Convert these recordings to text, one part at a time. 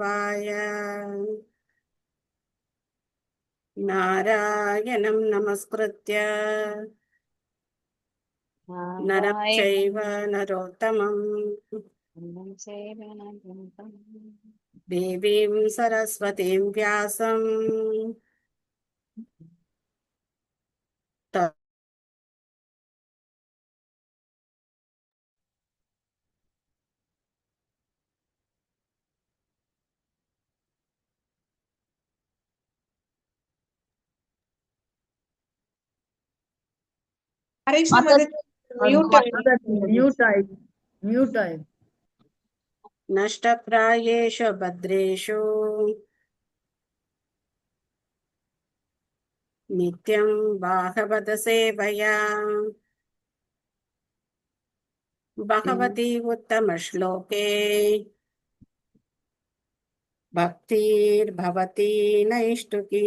சரஸ்வதேவாய நாராயணம் நமஸ்கிருத்ய நரம் சைவ நரோத்தமம் தேவீம் சரஸ்வதீம் வியாசம் நஷ்டப்ராயேஷு பத்ரேஷு நித்யம் பாகவத சேவையா பகவதி உத்தம ஸ்லோகே பக்திர் பவதி நைஷ்டுகி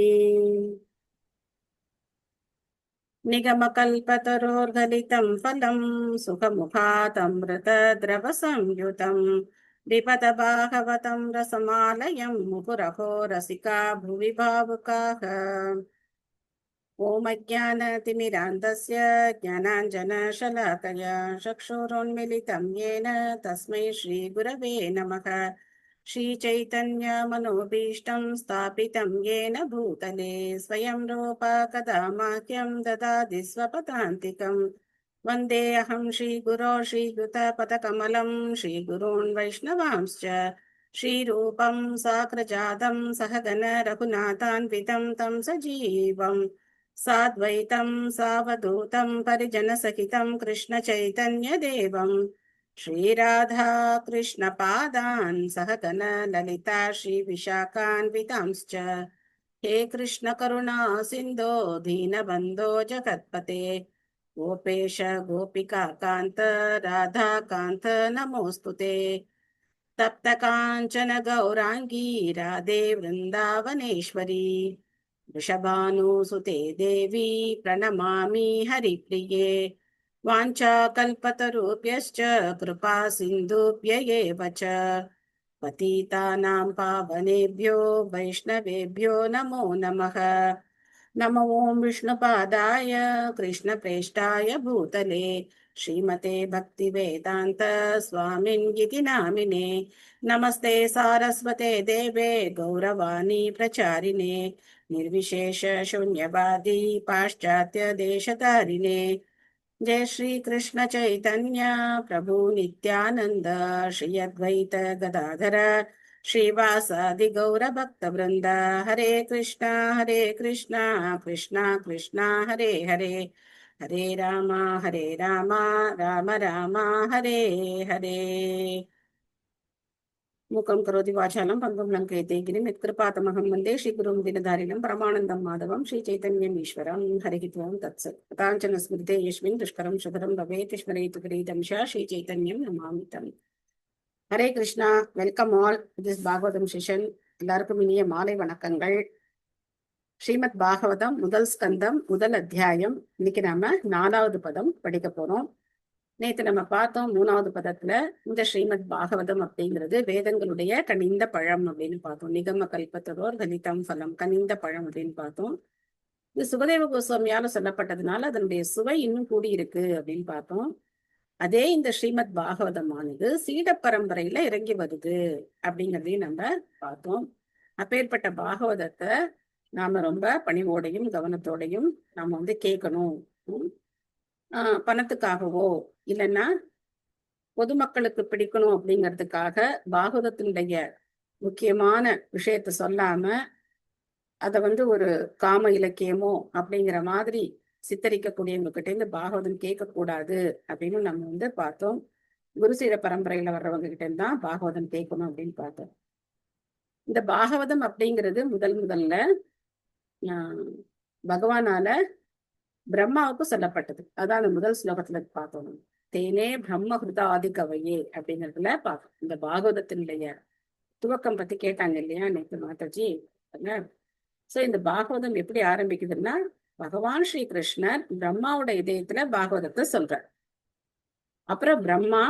நிகமகல்பதரோர்கலிதம் ஃபலம் சுகமுகாதம்ருத திரவ சம்யுதம் விபத பாகவதம் ரசமாலயம் முகுரஹோ ரசிகா புவி பாவுகாக ஓம் அஜ்ஞானதிமிராந்தஸ்ய ஞானாஞ்சனசலாகயா சக்ஷுரோன்மிலிதம் येन தஸ்மை ஸ்ரீகுரவே நமः श्रीचैतन्यमनोभीष्टं स्थापितं येन भूतले स्वयं रूप कदा मह्यं ददाति स्वपदान्तिकं वन्देऽहं श्रीगुरो श्रीयुतपदकमलं श्रीगुरून् वैष्णवांश्च श्रीरूपं साग्रजातं सहगण रघुनाथान्वितं तं सजीवम् साद्वैतं सावधूतं परिजनसहितं कृष्णचैतन्यदेवम् श्रीराधा कृष्णपादान् सहगण ललिता श्रीविशाखान्वितांश्च हे कृष्ण करुणा सिन्धो दीनबन्धो जगत्पते गोपेश गोपिका कान्त राधा कान्त नमोऽस्तुते तप्त काञ्चन गौराङ्गी राधे वृन्दावनेश्वरी वृषभानुसुते देवी प्रणमामि हरिप्रिये वाञ्छाकल्पतरुभ्यश्च कृपा सिन्धुभ्य एव च पतितानां पावनेभ्यो वैष्णवेभ्यो नमो नमः नमो ॐ विष्णुपादाय कृष्णप्रेष्ठाय भूतले श्रीमते भक्तिवेदान्त स्वामिन्गिति नामिने नमस्ते सारस्वते देवे गौरवाणी प्रचारिणे निर्विशेष शून्यवादी पाश्चात्य देशतारिणे जय श्री कृष्ण चैतन्य प्रभु नित्यानंद श्री अद्वैत गदाधर श्रीवासादि गौर भक्त वृंद हरे कृष्णा कृष्णा कृष्णा हरे हरे हरे राम राम राम हरे हरे मूकं करोति वाचालं पङ्गुं लङ्कयते गिरिं यत्कृपातमहं वन्दे श्रीगुरुं दीनधारिणं परमानन्दं माधवं श्रीचैतन्यम् ईश्वरं हरिः ओं तत्सत् कथाञ्चन स्मृते यस्मिन् दुष्करं सुकरं भवेत् स्मरेतु गिरीदंशा श्रीचैतन्यं नमामि तम् Hare Krishna. Welcome all this Bhagavatam session. எல்லாருக்கும் இனிய மாலை வணக்கங்கள். ஸ்ரீமத் பாகவதம் முதல் ஸ்கந்தம் முதல் அத்தியாயம். இன்னைக்கு நாம 4வது பதம் படிக்க போறோம். நேத்து நம்ம பார்த்தோம் 3வது பதத்துல இந்த ஸ்ரீமத் பாகவதம் அப்படிங்கிறது வேதங்களுடைய கனிந்த பழம் அப்படின்னு பார்த்தோம். நிகம கல்பத்தரோர் கலிதம் பலம், கனிந்த பழம் அப்படின்னு பார்த்தோம். இது சுகதேவ கோஸ்வாமியால சொல்லப்பட்டதுனால அதனுடைய சுவை இன்னும் கூடி இருக்கு அப்படின்னு பார்த்தோம். அதே இந்த ஸ்ரீமத் பாகவதமானது சீட பரம்பரையில இறங்கி வருது அப்படிங்கிறதையும் நம்ம பார்த்தோம். அப்பேற்பட்ட பாகவதத்தை நாம ரொம்ப பணிவோடையும் கவனத்தோடையும் நாம கேட்கணும். பணத்துக்காகவோ இல்லைன்னா பொதுமக்களுக்கு பிடிக்கணும் அப்படிங்கிறதுக்காக பாகவதத்தினுடைய முக்கியமான விஷயத்த சொல்லாம அத ஒரு காம இலக்கியமோ அப்படிங்கிற மாதிரி சித்தரிக்கக்கூடியவங்க கிட்ட இருந்து பாகவதம் கேட்கக்கூடாது அப்படின்னு நம்ம பார்த்தோம். குருசீர பரம்பரையில வர்றவங்க கிட்ட இருந்தான் பாகவதம் கேட்கணும் அப்படின்னு பார்த்தோம். இந்த பாகவதம் அப்படிங்கிறது முதல்ல பகவானால பிரம்மாவுக்கு சொல்லப்பட்டது. அதான் அந்த முதல் ஸ்லோகத்துல பார்த்தோம். தேனே பிரம்ம ஹிருதாதி கவையே அப்படிங்கிறதுல பார்த்தோம். இந்த பாகவதத்தினுடைய துவக்கம் பத்தி கேட்டாங்க இல்லையா நேற்று மாதாஜி. சோ இந்த பாகவதம் எப்படி ஆரம்பிக்குதுன்னா, பகவான் ஸ்ரீ கிருஷ்ணர் பிரம்மாவோட இதயத்துல பாகவதத்தை சொல்றார். அப்புறம் பிரம்மா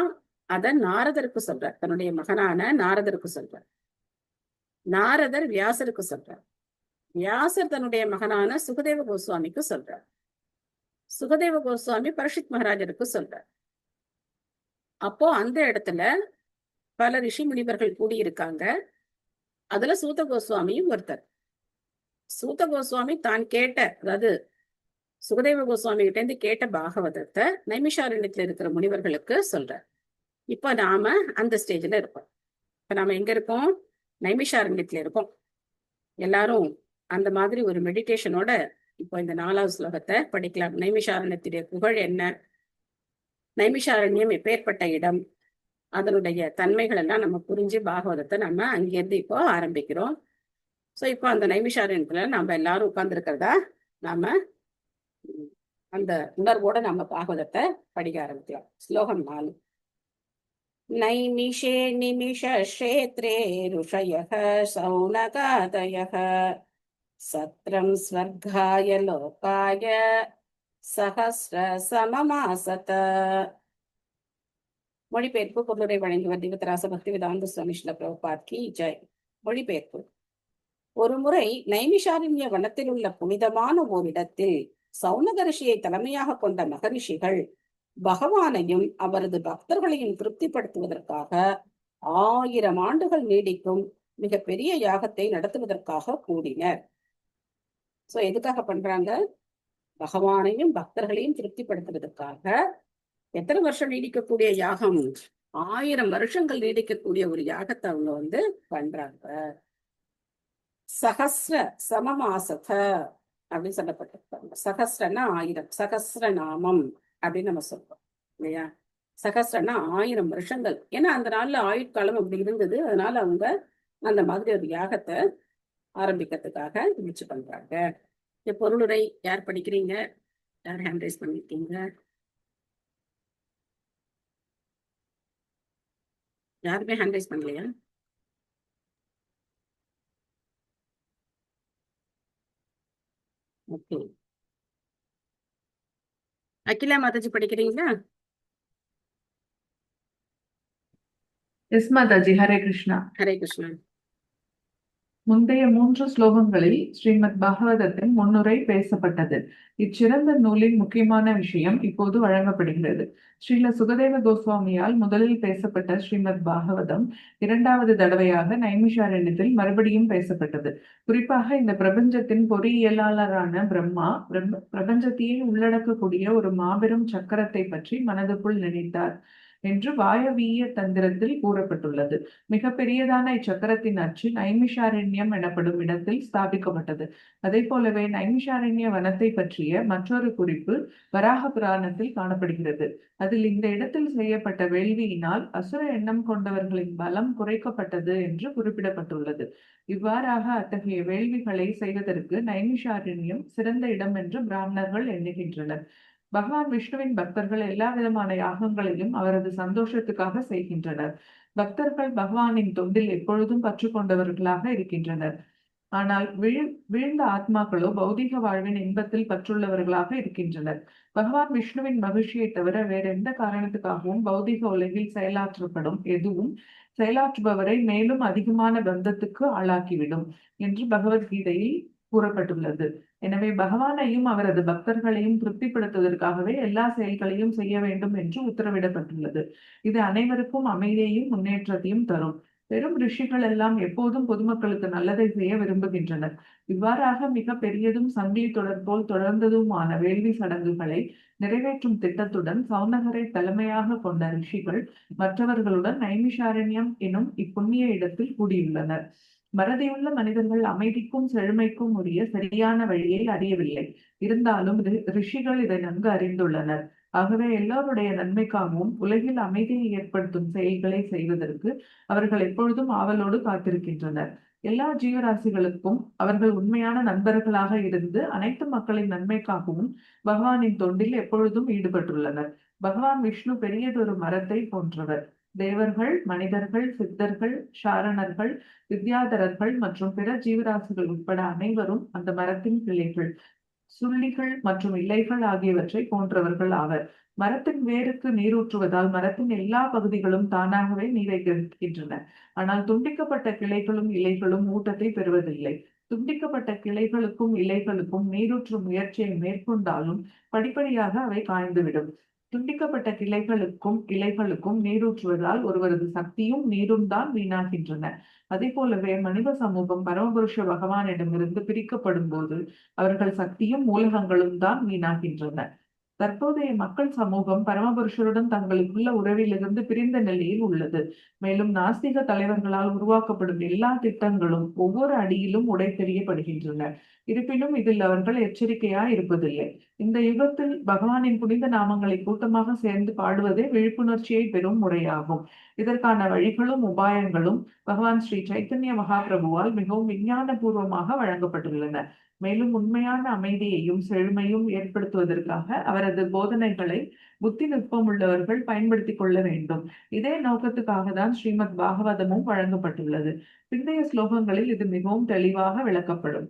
அத நாரதருக்கு சொல்றார், தன்னுடைய மகனான நாரதருக்கு சொல்றார். நாரதர் வியாசருக்கு சொல்றார். வியாசர் தன்னுடைய மகனான சுகதேவ கோஸ்வாமிக்கு சொல்றார். சுகதேவ கோஸ்வாமி பரீட்சித் மகாராஜருக்கு சொல்றார். அப்போ அந்த இடத்துல பல ரிஷி முனிவர்கள் கூடியிருக்காங்க. அதுல சூத கோஸ்வாமியும் ஒருத்தர். சூத கோஸ்வாமி தான் கேட்ட, அதாவது சுகதேவ கோஸ்வாமி கிட்ட இருந்து கேட்ட பாகவதத்தை நைமிஷாரண்யத்துல இருக்கிற முனிவர்களுக்கு சொல்றார். இப்ப நாம அந்த ஸ்டேஜ்ல இருக்கோம். இப்ப நாம எங்க இருக்கோம்? நைமிஷாரண்யத்துல இருக்கோம். எல்லாரும் அந்த மாதிரி ஒரு மெடிடேஷனோட இப்போ இந்த 4வது ஸ்லோகத்தை படிக்கலாம். நைமிஷாரண்யத்துடைய புகழ் என்ன, நைமிஷாரண்யம் எப்பேற்பட்ட இடம், அதனுடைய தன்மைகள் எல்லாம் நம்ம புரிஞ்சு பாகவதத்தை நம்ம அங்கிருந்து இப்போ ஆரம்பிக்கிறோம். சோ இப்போ அந்த நைமிஷாரண்யத்துல நம்ம எல்லாரும் உட்கார்ந்து இருக்கிறதா நாம அந்த உணர்வோட நம்ம பாகவதத்தை படிக்க ஆரம்பிக்கலாம். ஸ்லோகம் 4. நைமிஷே நிமிஷ க்ஷேத்ரே ருஷயः சௌனகாதயः சத்ரம் ஸ்வர்காய லோகாய சஹஸ்ர சமமாசத. மொழிபெயர்ப்பு பொருளுரை வழங்குவர் திவதராச பக்தி வேதாந்த சுவாமி ஸ்ரீல பிரபுபாத் கி ஜெய். மொழிபெயர்ப்பு. ஒருமுறை நைமிஷாரண்ய வனத்தில் உள்ள புனிதமான ஓரிடத்தில் சௌனக ரிஷியை தலைமையாக கொண்ட மகரிஷிகள் பகவானையும் அவரது பக்தர்களையும் திருப்திப்படுத்துவதற்காக 1000 ஆண்டுகள் நீடிக்கும் மிக பெரிய யாகத்தை நடத்துவதற்காக கூடினர். சோ எதுக்காக பண்றாங்க? பகவானையும் பக்தர்களையும் திருப்திப்படுத்துவதற்காக. எத்தனை வருஷம் நீடிக்கக்கூடிய யாகம்? 1000 வருஷங்கள் நீடிக்கக்கூடிய ஒரு யாகத்தை அவங்க பண்றாங்க. சஹஸ்ர சமமாசத அப்படின்னு சொல்லப்பட்டிருக்காங்க. சஹஸ்ரன்னா 1000, சஹஸ்ர நாமம் அப்படின்னு நம்ம சொல்றோம் இல்லையா? சஹஸ்ரன்னா 1000 வருஷங்கள். ஏன்னா அந்த நாள்ல ஆயுட்காலம் அப்படி இருந்தது. அதனால அவங்க அந்த மாதிரி ஒரு யாகத்தை ஆரம்பிக்கிறதுக்காக முயற்சி பண்றாங்க. பொருளுரை யார் படிக்கிறீங்க? யார் ஹேண்ட் ரைஸ் பண்ணிருக்கீங்க? யாருமே ஹேண்ட் ரைஸ் பண்ணலையா? ஓகே. அகிலா மாதாஜி படிக்கிறீங்களா? எஸ் மாதாஜி. ஹரே கிருஷ்ணா. ஹரே கிருஷ்ணா. முந்தைய 3 ஸ்லோகங்களில் ஸ்ரீமத் பாகவதத்தின் முன்னுரை பேசப்பட்டது. இச்சிறந்த நூலின் முக்கியமான விஷயம் இப்போது வழங்கப்படுகிறது. ஸ்ரீல சுகதேவ கோஸ்வாமியால் முதலில் பேசப்பட்ட ஸ்ரீமத் பாகவதம் 2வது தடவையாக நைமிஷாரண்யத்தில் மறுபடியும் பேசப்பட்டது. குறிப்பாக இந்த பிரபஞ்சத்தின் பொறியியலாளரான பிரம்மா பிரபஞ்சத்தையே உள்ளடக்கக்கூடிய ஒரு மாபெரும் சக்கரத்தை பற்றி மனதுக்குள் நினைத்தார் என்று வாயவீய தந்திரத்தில் கூறப்பட்டுள்ளது. மிக பெரியதான இச்சக்கரத்தின் அச்சு நைமிஷாரண்யம் எனப்படும் இடத்தில் ஸ்தாபிக்கப்பட்டது. அதே போலவே நைமிஷாரண்ய வனத்தை பற்றிய மற்றொரு குறிப்பு வராக புராணத்தில் காணப்படுகிறது. அதில் இந்த இடத்தில் செய்யப்பட்ட வேள்வியினால் அசுர எண்ணம் கொண்டவர்களின் பலம் குறைக்கப்பட்டது என்று குறிப்பிடப்பட்டுள்ளது. இவ்வாறாக அத்தகைய வேள்விகளை செய்வதற்கு நைமிஷாரண்யம் சிறந்த இடம் என்று பிராமணர்கள் எண்ணுகின்றனர். பகவான் விஷ்ணுவின் பக்தர்கள் எல்லா விதமான யாகங்களையும் அவரது சந்தோஷத்துக்காக செய்கின்றனர். பக்தர்கள் பகவானின் தொண்டில் எப்பொழுதும் பற்று கொண்டவர்களாக இருக்கின்றனர். ஆனால் வீழ்ந்த ஆத்மாக்களோ பௌதிக வாழ்வின் இன்பத்தில் பற்றுள்ளவர்களாக இருக்கின்றனர். பகவான் விஷ்ணுவின் மகிழ்ச்சியை தவிர வேற எந்த காரணத்துக்காகவும் பௌதிக உலகில் செயலாற்றப்படும் எதுவும் செயலாற்றுபவரை மேலும் அதிகமான பந்தத்துக்கு ஆளாக்கிவிடும் என்று பகவத்கீதையில் கூறப்பட்டுள்ளது. எனவே பகவானையும் அவரது பக்தர்களையும் திருப்திப்படுத்துவதற்காகவே எல்லா செயல்களையும் செய்ய வேண்டும் என்று உத்தரவிடப்பட்டுள்ளது. இது அனைவருக்கும் அமைதியையும் முன்னேற்றத்தையும் தரும். பெரும் ரிஷிகள் எல்லாம் எப்போதும் பொதுமக்களுக்கு நல்லதை செய்ய விரும்புகின்றனர். இவ்வாறாக மிக பெரியதும் சங்கிலி தொடர் போல் தொடர்ந்ததுமான வேள்வி சடங்குகளை நிறைவேற்றும் திட்டத்துடன் சௌனகரை தலைமையாக கொண்ட ரிஷிகள் மற்றவர்களுடன் நைமிஷாரண்யம் எனும் இப்புண்ணிய இடத்தில் கூடியுள்ளனர். மறதியுள்ள மனிதர்கள் அமைதிக்கும் செழுமைக்கும் உரிய சரியான வழியை அறியவில்லை. இருந்தாலும் ரிஷிகள் இதை நன்கு அறிந்துள்ளனர். ஆகவே எல்லோருடைய நன்மைக்காகவும் உலகில் அமைதியை ஏற்படுத்தும் செயல்களை செய்வதற்கு அவர்கள் எப்பொழுதும் ஆவலோடு காத்திருக்கின்றனர். எல்லா ஜீவராசிகளுக்கும் அவர்கள் உண்மையான நண்பர்களாக இருந்து அனைத்து மக்களின் நன்மைக்காகவும் பகவானின் தொண்டில் எப்பொழுதும் ஈடுபட்டுள்ளனர். பகவான் விஷ்ணு பெரியதொரு மரத்தை போன்றவர். தேவர்கள், மனிதர்கள், சித்தர்கள், சாரணர்கள், வித்யாதரர்கள் மற்றும் பிற ஜீவராசிகள் உட்பட அனைவரும் அந்த மரத்தின் கிளைகள், சுள்ளிகள் மற்றும் இலைகள் ஆகியவற்றை போன்றவர்கள் ஆவர். மரத்தின் வேருக்கு நீரூற்றுவதால் மரத்தின் எல்லா பகுதிகளும் தானாகவே நீரை கிரகிக்கின்றன. ஆனால் துண்டிக்கப்பட்ட கிளைகளும் இலைகளும் ஊட்டத்தை பெறுவதில்லை. துண்டிக்கப்பட்ட கிளைகளுக்கும் இலைகளுக்கும் நீரூற்றும் முயற்சியை மேற்கொண்டாலும் படிப்படியாக அவை காய்ந்துவிடும். துண்டிக்கப்பட்ட கிளைகளுக்கும் இலைகளுக்கும் நீரூற்றுவதால் ஒருவரது சக்தியும் நீரும் தான் வீணாகின்றன. அதே போலவே மனித சமூகம் பரமபுருஷ பகவானிடமிருந்து பிரிக்கப்படும் போது அவர்கள் சக்தியும் மூலகங்களும் தான் வீணாகின்றன. தற்போதைய மக்கள் சமூகம் பரமபுருஷருடன் தங்களுக்குள்ள உறவிலிருந்து பிரிந்த நிலையில் உள்ளது. மேலும் நாஸ்திக தலைவர்களால் உருவாக்கப்படும் எல்லா திட்டங்களும் ஒவ்வொரு அடியிலும் உடைத்தெறியப்படுகின்றன. இருப்பினும் இதில் அவர்கள் எச்சரிக்கையா இருப்பதில்லை. இந்த யுகத்தில் பகவானின் புனித நாமங்களை கூட்டமாக சேர்ந்து பாடுவதே விழிப்புணர்ச்சியை பெறும் முறையாகும். இதற்கான வழிகளும் உபாயங்களும் பகவான் ஸ்ரீ சைத்தன்ய மகாபிரபுவால் மிகவும் விஞ்ஞான பூர்வமாக வழங்கப்பட்டுள்ளன. மேலும் உண்மையான அமைதியையும் செழுமையும் ஏற்படுத்துவதற்காக அவரது போதனைகளை புத்தி நுட்பம் உள்ளவர்கள் பயன்படுத்திக் கொள்ள வேண்டும். இதே நோக்கத்துக்காக தான் ஸ்ரீமத் பாகவதமும் வழங்கப்பட்டுள்ளது. பிந்தைய ஸ்லோகங்களில் இது மிகவும் தெளிவாக விளக்கப்படும்.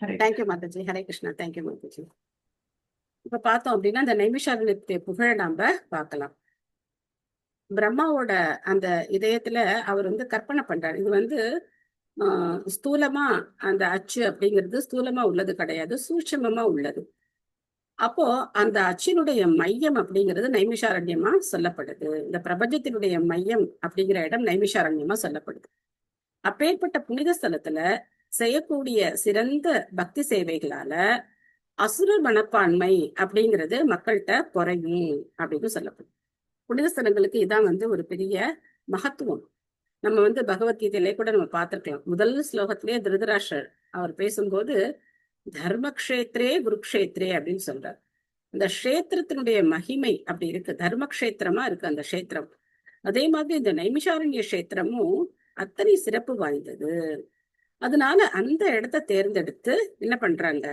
ஹரே தேங்க்யூ மாதாஜி. ஹரே கிருஷ்ணா. தேங்க்யூ மாதாஜி. இப்ப பார்த்தோம் அப்படின்னா இந்த நைமிஷாரண்யத்தை புகழ நாம பார்க்கலாம். பிரம்மாவோட அந்த இதயத்துல அவர் கற்பனை பண்றாரு. இது ஸ்தூலமா அந்த அச்சு அப்படிங்கிறது ஸ்தூலமா உள்ளது கிடையாது, சூட்சமமா உள்ளது. அப்போ அந்த அச்சினுடைய மையம் அப்படிங்கிறது நைமிஷாரண்யமா சொல்லப்படுது. இந்த பிரபஞ்சத்தினுடைய மையம் அப்படிங்கிற இடம் நைமிஷாரண்யமா சொல்லப்படுது. அப்பேற்பட்ட புனித ஸ்தலத்துல செய்யக்கூடிய சிறந்த பக்தி சேவைகளால அசுர மனப்பான்மை அப்படிங்கிறது மக்கள்கிட்ட குறையும் அப்படின்னு சொல்லப்படுது. புனித ஸ்தலங்களுக்கு இதான் ஒரு பெரிய மகத்துவம். நம்ம பகவத்கீதையிலே கூட நம்ம பார்த்திருக்கலாம். முதல் ஸ்லோகத்திலேயே திருதராஷ்டர் அவர் பேசும்போது தர்மக்ஷேத்ரே குருக்ஷேத்ரே அப்படின்னு சொல்றார். இந்த க்ஷேத்திரத்தினுடைய மகிமை அப்படி இருக்கு, தர்மக்ஷேத்திரமா இருக்கு அந்த க்ஷேத்திரம். அதே மாதிரி இந்த நைமிஷாரண்ய க்ஷேத்திரமும் அத்தனை சிறப்பு வாய்ந்தது. அதனால அந்த இடத்தை தேர்ந்தெடுத்து என்ன பண்றாங்க,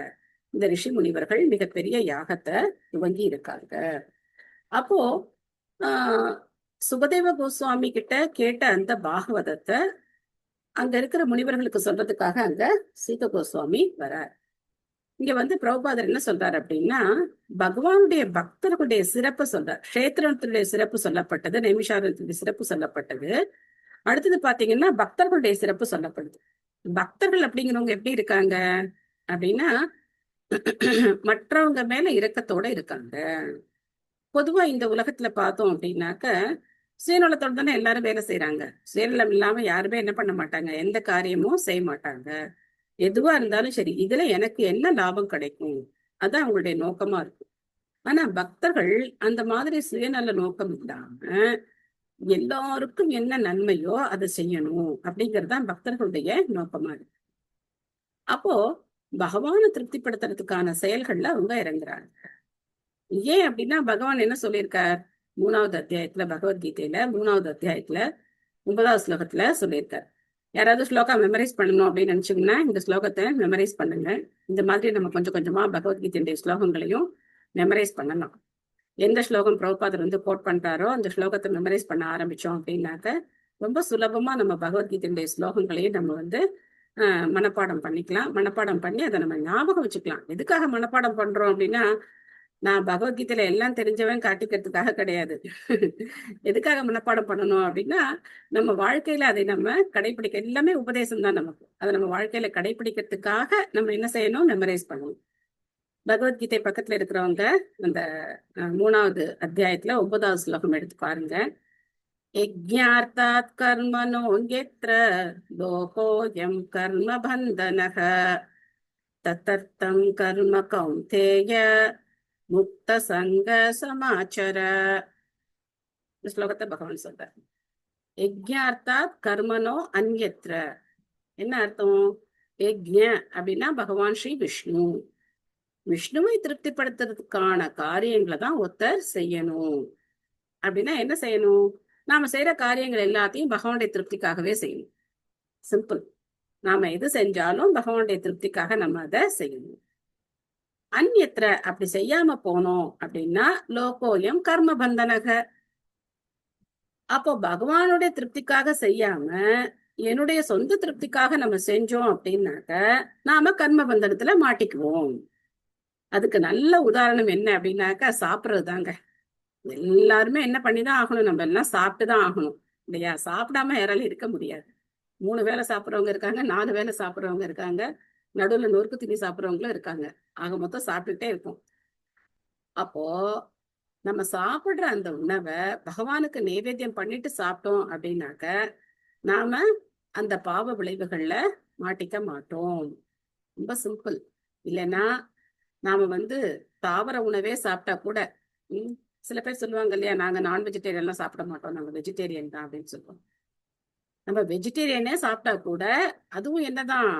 இந்த ரிஷி முனிவர்கள் மிகப்பெரிய யாகத்தை துவங்கி இருக்காங்க. அப்போ சுகதேவ கோஸ்வாமி கிட்ட கேட்ட அந்த பாகவதத்தை அங்க இருக்கிற முனிவர்களுக்கு சொல்றதுக்காக அங்க சீத கோஸ்வாமி வரார். இங்க பிரபுபாதர் என்ன சொல்றாரு அப்படின்னா, பகவானுடைய பக்தர்களுடைய சிறப்பு சொல்றார். கஷேத்திரத்தினுடைய சிறப்பு சொல்லப்பட்டது, நைமிஷாரண்யத்தினுடைய சிறப்பு சொல்லப்பட்டது. அடுத்தது பாத்தீங்கன்னா பக்தர்களுடைய சிறப்பு சொல்லப்படுது. பக்தர்கள் அப்படிங்கிறவங்க எப்படி இருக்காங்க அப்படின்னா, மற்றவங்க மேல இரக்கத்தோட இருக்காங்க. பொதுவா இந்த உலகத்துல பார்த்தோம் அப்படின்னாக்க சுயநலத்தோட தானே எல்லாரும் வேலை செய்யறாங்க. சுயநலம் இல்லாம யாருமே என்ன பண்ண மாட்டாங்க, எந்த காரியமும் செய்ய மாட்டாங்க. எதுவா இருந்தாலும் சரி, இதுல எனக்கு என்ன லாபம் கிடைக்கும், அதான் அவங்களுடைய நோக்கமா இருக்கும். ஆனா பக்தர்கள் அந்த மாதிரி சுயநல நோக்கம் இல்லாம எல்லாருக்கும் என்ன நன்மையோ அதை செய்யணும் அப்படிங்கறதுதான் பக்தர்களுடைய நோக்கமா இருக்கு. அப்போ பகவானை திருப்திப்படுத்துறதுக்கான செயல்கள்ல அவங்க இறங்குறாங்க. ஏன் அப்படின்னா பகவான் என்ன சொல்லியிருக்கார், 3வது அத்தியாயத்துல, பகவத்கீதையில 3வது அத்தியாயத்துல 9வது ஸ்லோகத்துல சொல்லியிருக்கார். யாராவது ஸ்லோகா மெமரைஸ் பண்ணணும் அப்படின்னு நினைச்சீங்கன்னா இந்த ஸ்லோகத்தை மெமரைஸ் பண்ணுங்க. இந்த மாதிரி நம்ம கொஞ்சம் கொஞ்சமா பகவத்கீதையுடைய ஸ்லோகங்களையும் மெமரைஸ் பண்ணலாம். எந்த ஸ்லோகம் பிரபுபாதர் கோட் பண்றாரோ அந்த ஸ்லோகத்தை மெமரைஸ் பண்ண ஆரம்பிச்சோம் அப்படின்னாக்க ரொம்ப சுலபமா நம்ம பகவத்கீதையுடைய ஸ்லோகங்களையும் நம்ம மனப்பாடம் பண்ணிக்கலாம். மனப்பாடம் பண்ணி அதை நம்ம ஞாபகம் வச்சுக்கலாம். எதுக்காக மனப்பாடம் பண்றோம் அப்படின்னா, நான் பகவத்கீதையில எல்லாம் தெரிஞ்சவன் காட்டிக்கிறதுக்காக கிடையாது. எதுக்காக மனப்பாடம் பண்ணணும் அப்படின்னா, நம்ம வாழ்க்கையில அதை நம்ம கடைபிடிக்க, எல்லாமே உபதேசம் தான் நமக்கு. அதை நம்ம வாழ்க்கையில கடைபிடிக்கிறதுக்காக நம்ம என்ன செய்யணும், மெமரைஸ் பண்ணணும். பகவத்கீதை பக்கத்துல இருக்கிறவங்க அந்த 3வது அத்தியாயத்துல 9வது ஸ்லோகம் எடுத்து பாருங்க. யஜ்ஞார்த்தாத் கர்மணோன்யத்ர லோகோயம் கர்ம பந்தனஹ தத்தர்த்தம் கர்ம கௌந்தேய முக்த சங்க சமாச்சர. இந்த ஸ்லோகத்தை பகவான் சொல்றார். யஜ்ஞார்த்தாத் கர்மனோ அன்யத்ர. என்ன அர்த்தம்? யஜ்ஞ அப்படின்னா பகவான் ஸ்ரீ விஷ்ணு. விஷ்ணுவை திருப்திப்படுத்துறதுக்கான காரியங்களை தான் ஒருத்தர் செய்யணும். அப்படின்னா என்ன செய்யணும்? நாம செய்யற காரியங்கள் எல்லாத்தையும் பகவானுடைய திருப்திக்காகவே செய்யணும். சிம்பிள். நாம எது செஞ்சாலும் பகவானுடைய திருப்திக்காக நம்ம அதை செய்யணும். அந்யத்ர அப்படி செய்யாம போனோம் அப்படின்னா லோகோயம் கர்ம பந்தனக. அப்போ பகவானுடைய திருப்திக்காக செய்யாம என்னுடைய சொந்த திருப்திக்காக நம்ம செஞ்சோம் அப்படின்னாக்க நாம கர்ம பந்தனத்துல மாட்டிக்குவோம். அதுக்கு நல்ல உதாரணம் என்ன அப்படின்னாக்கா சாப்பிட்றது தாங்க. எல்லாருமே என்ன பண்ணிதான் ஆகணும், நம்ம எல்லாம் சாப்பிட்டுதான் ஆகணும் இல்லையா? சாப்பிடாம யாராலும் இருக்க முடியாது. 3 வேளை சாப்பிட்றவங்க இருக்காங்க, 4 வேளை சாப்பிட்றவங்க இருக்காங்க, நடுவுல நொறுக்கு தீனி சாப்பிட்றவங்களும் இருக்காங்க. ஆக மொத்தம் சாப்பிட்டுட்டே இருக்கும். அப்போ நம்ம சாப்பிடுற அந்த உணவை பகவானுக்கு நைவேத்தியம் பண்ணிட்டு சாப்பிட்டோம் அப்படின்னாக்க நாம அந்த பாவ விளைவுகள்ல மாட்டிக்க மாட்டோம். ரொம்ப சிம்பிள். இல்லைன்னா நாம தாவர உணவே சாப்பிட்டா கூட உம் சில பேர் சொல்லுவாங்க இல்லையா, நாங்க நான் வெஜிடேரியன்லாம் சாப்பிட மாட்டோம், நாங்க வெஜிடேரியன் தான் அப்படின்னு சொல்லுவோம். நம்ம வெஜிடேரியனே சாப்பிட்டா கூட அதுவும் என்னதான்,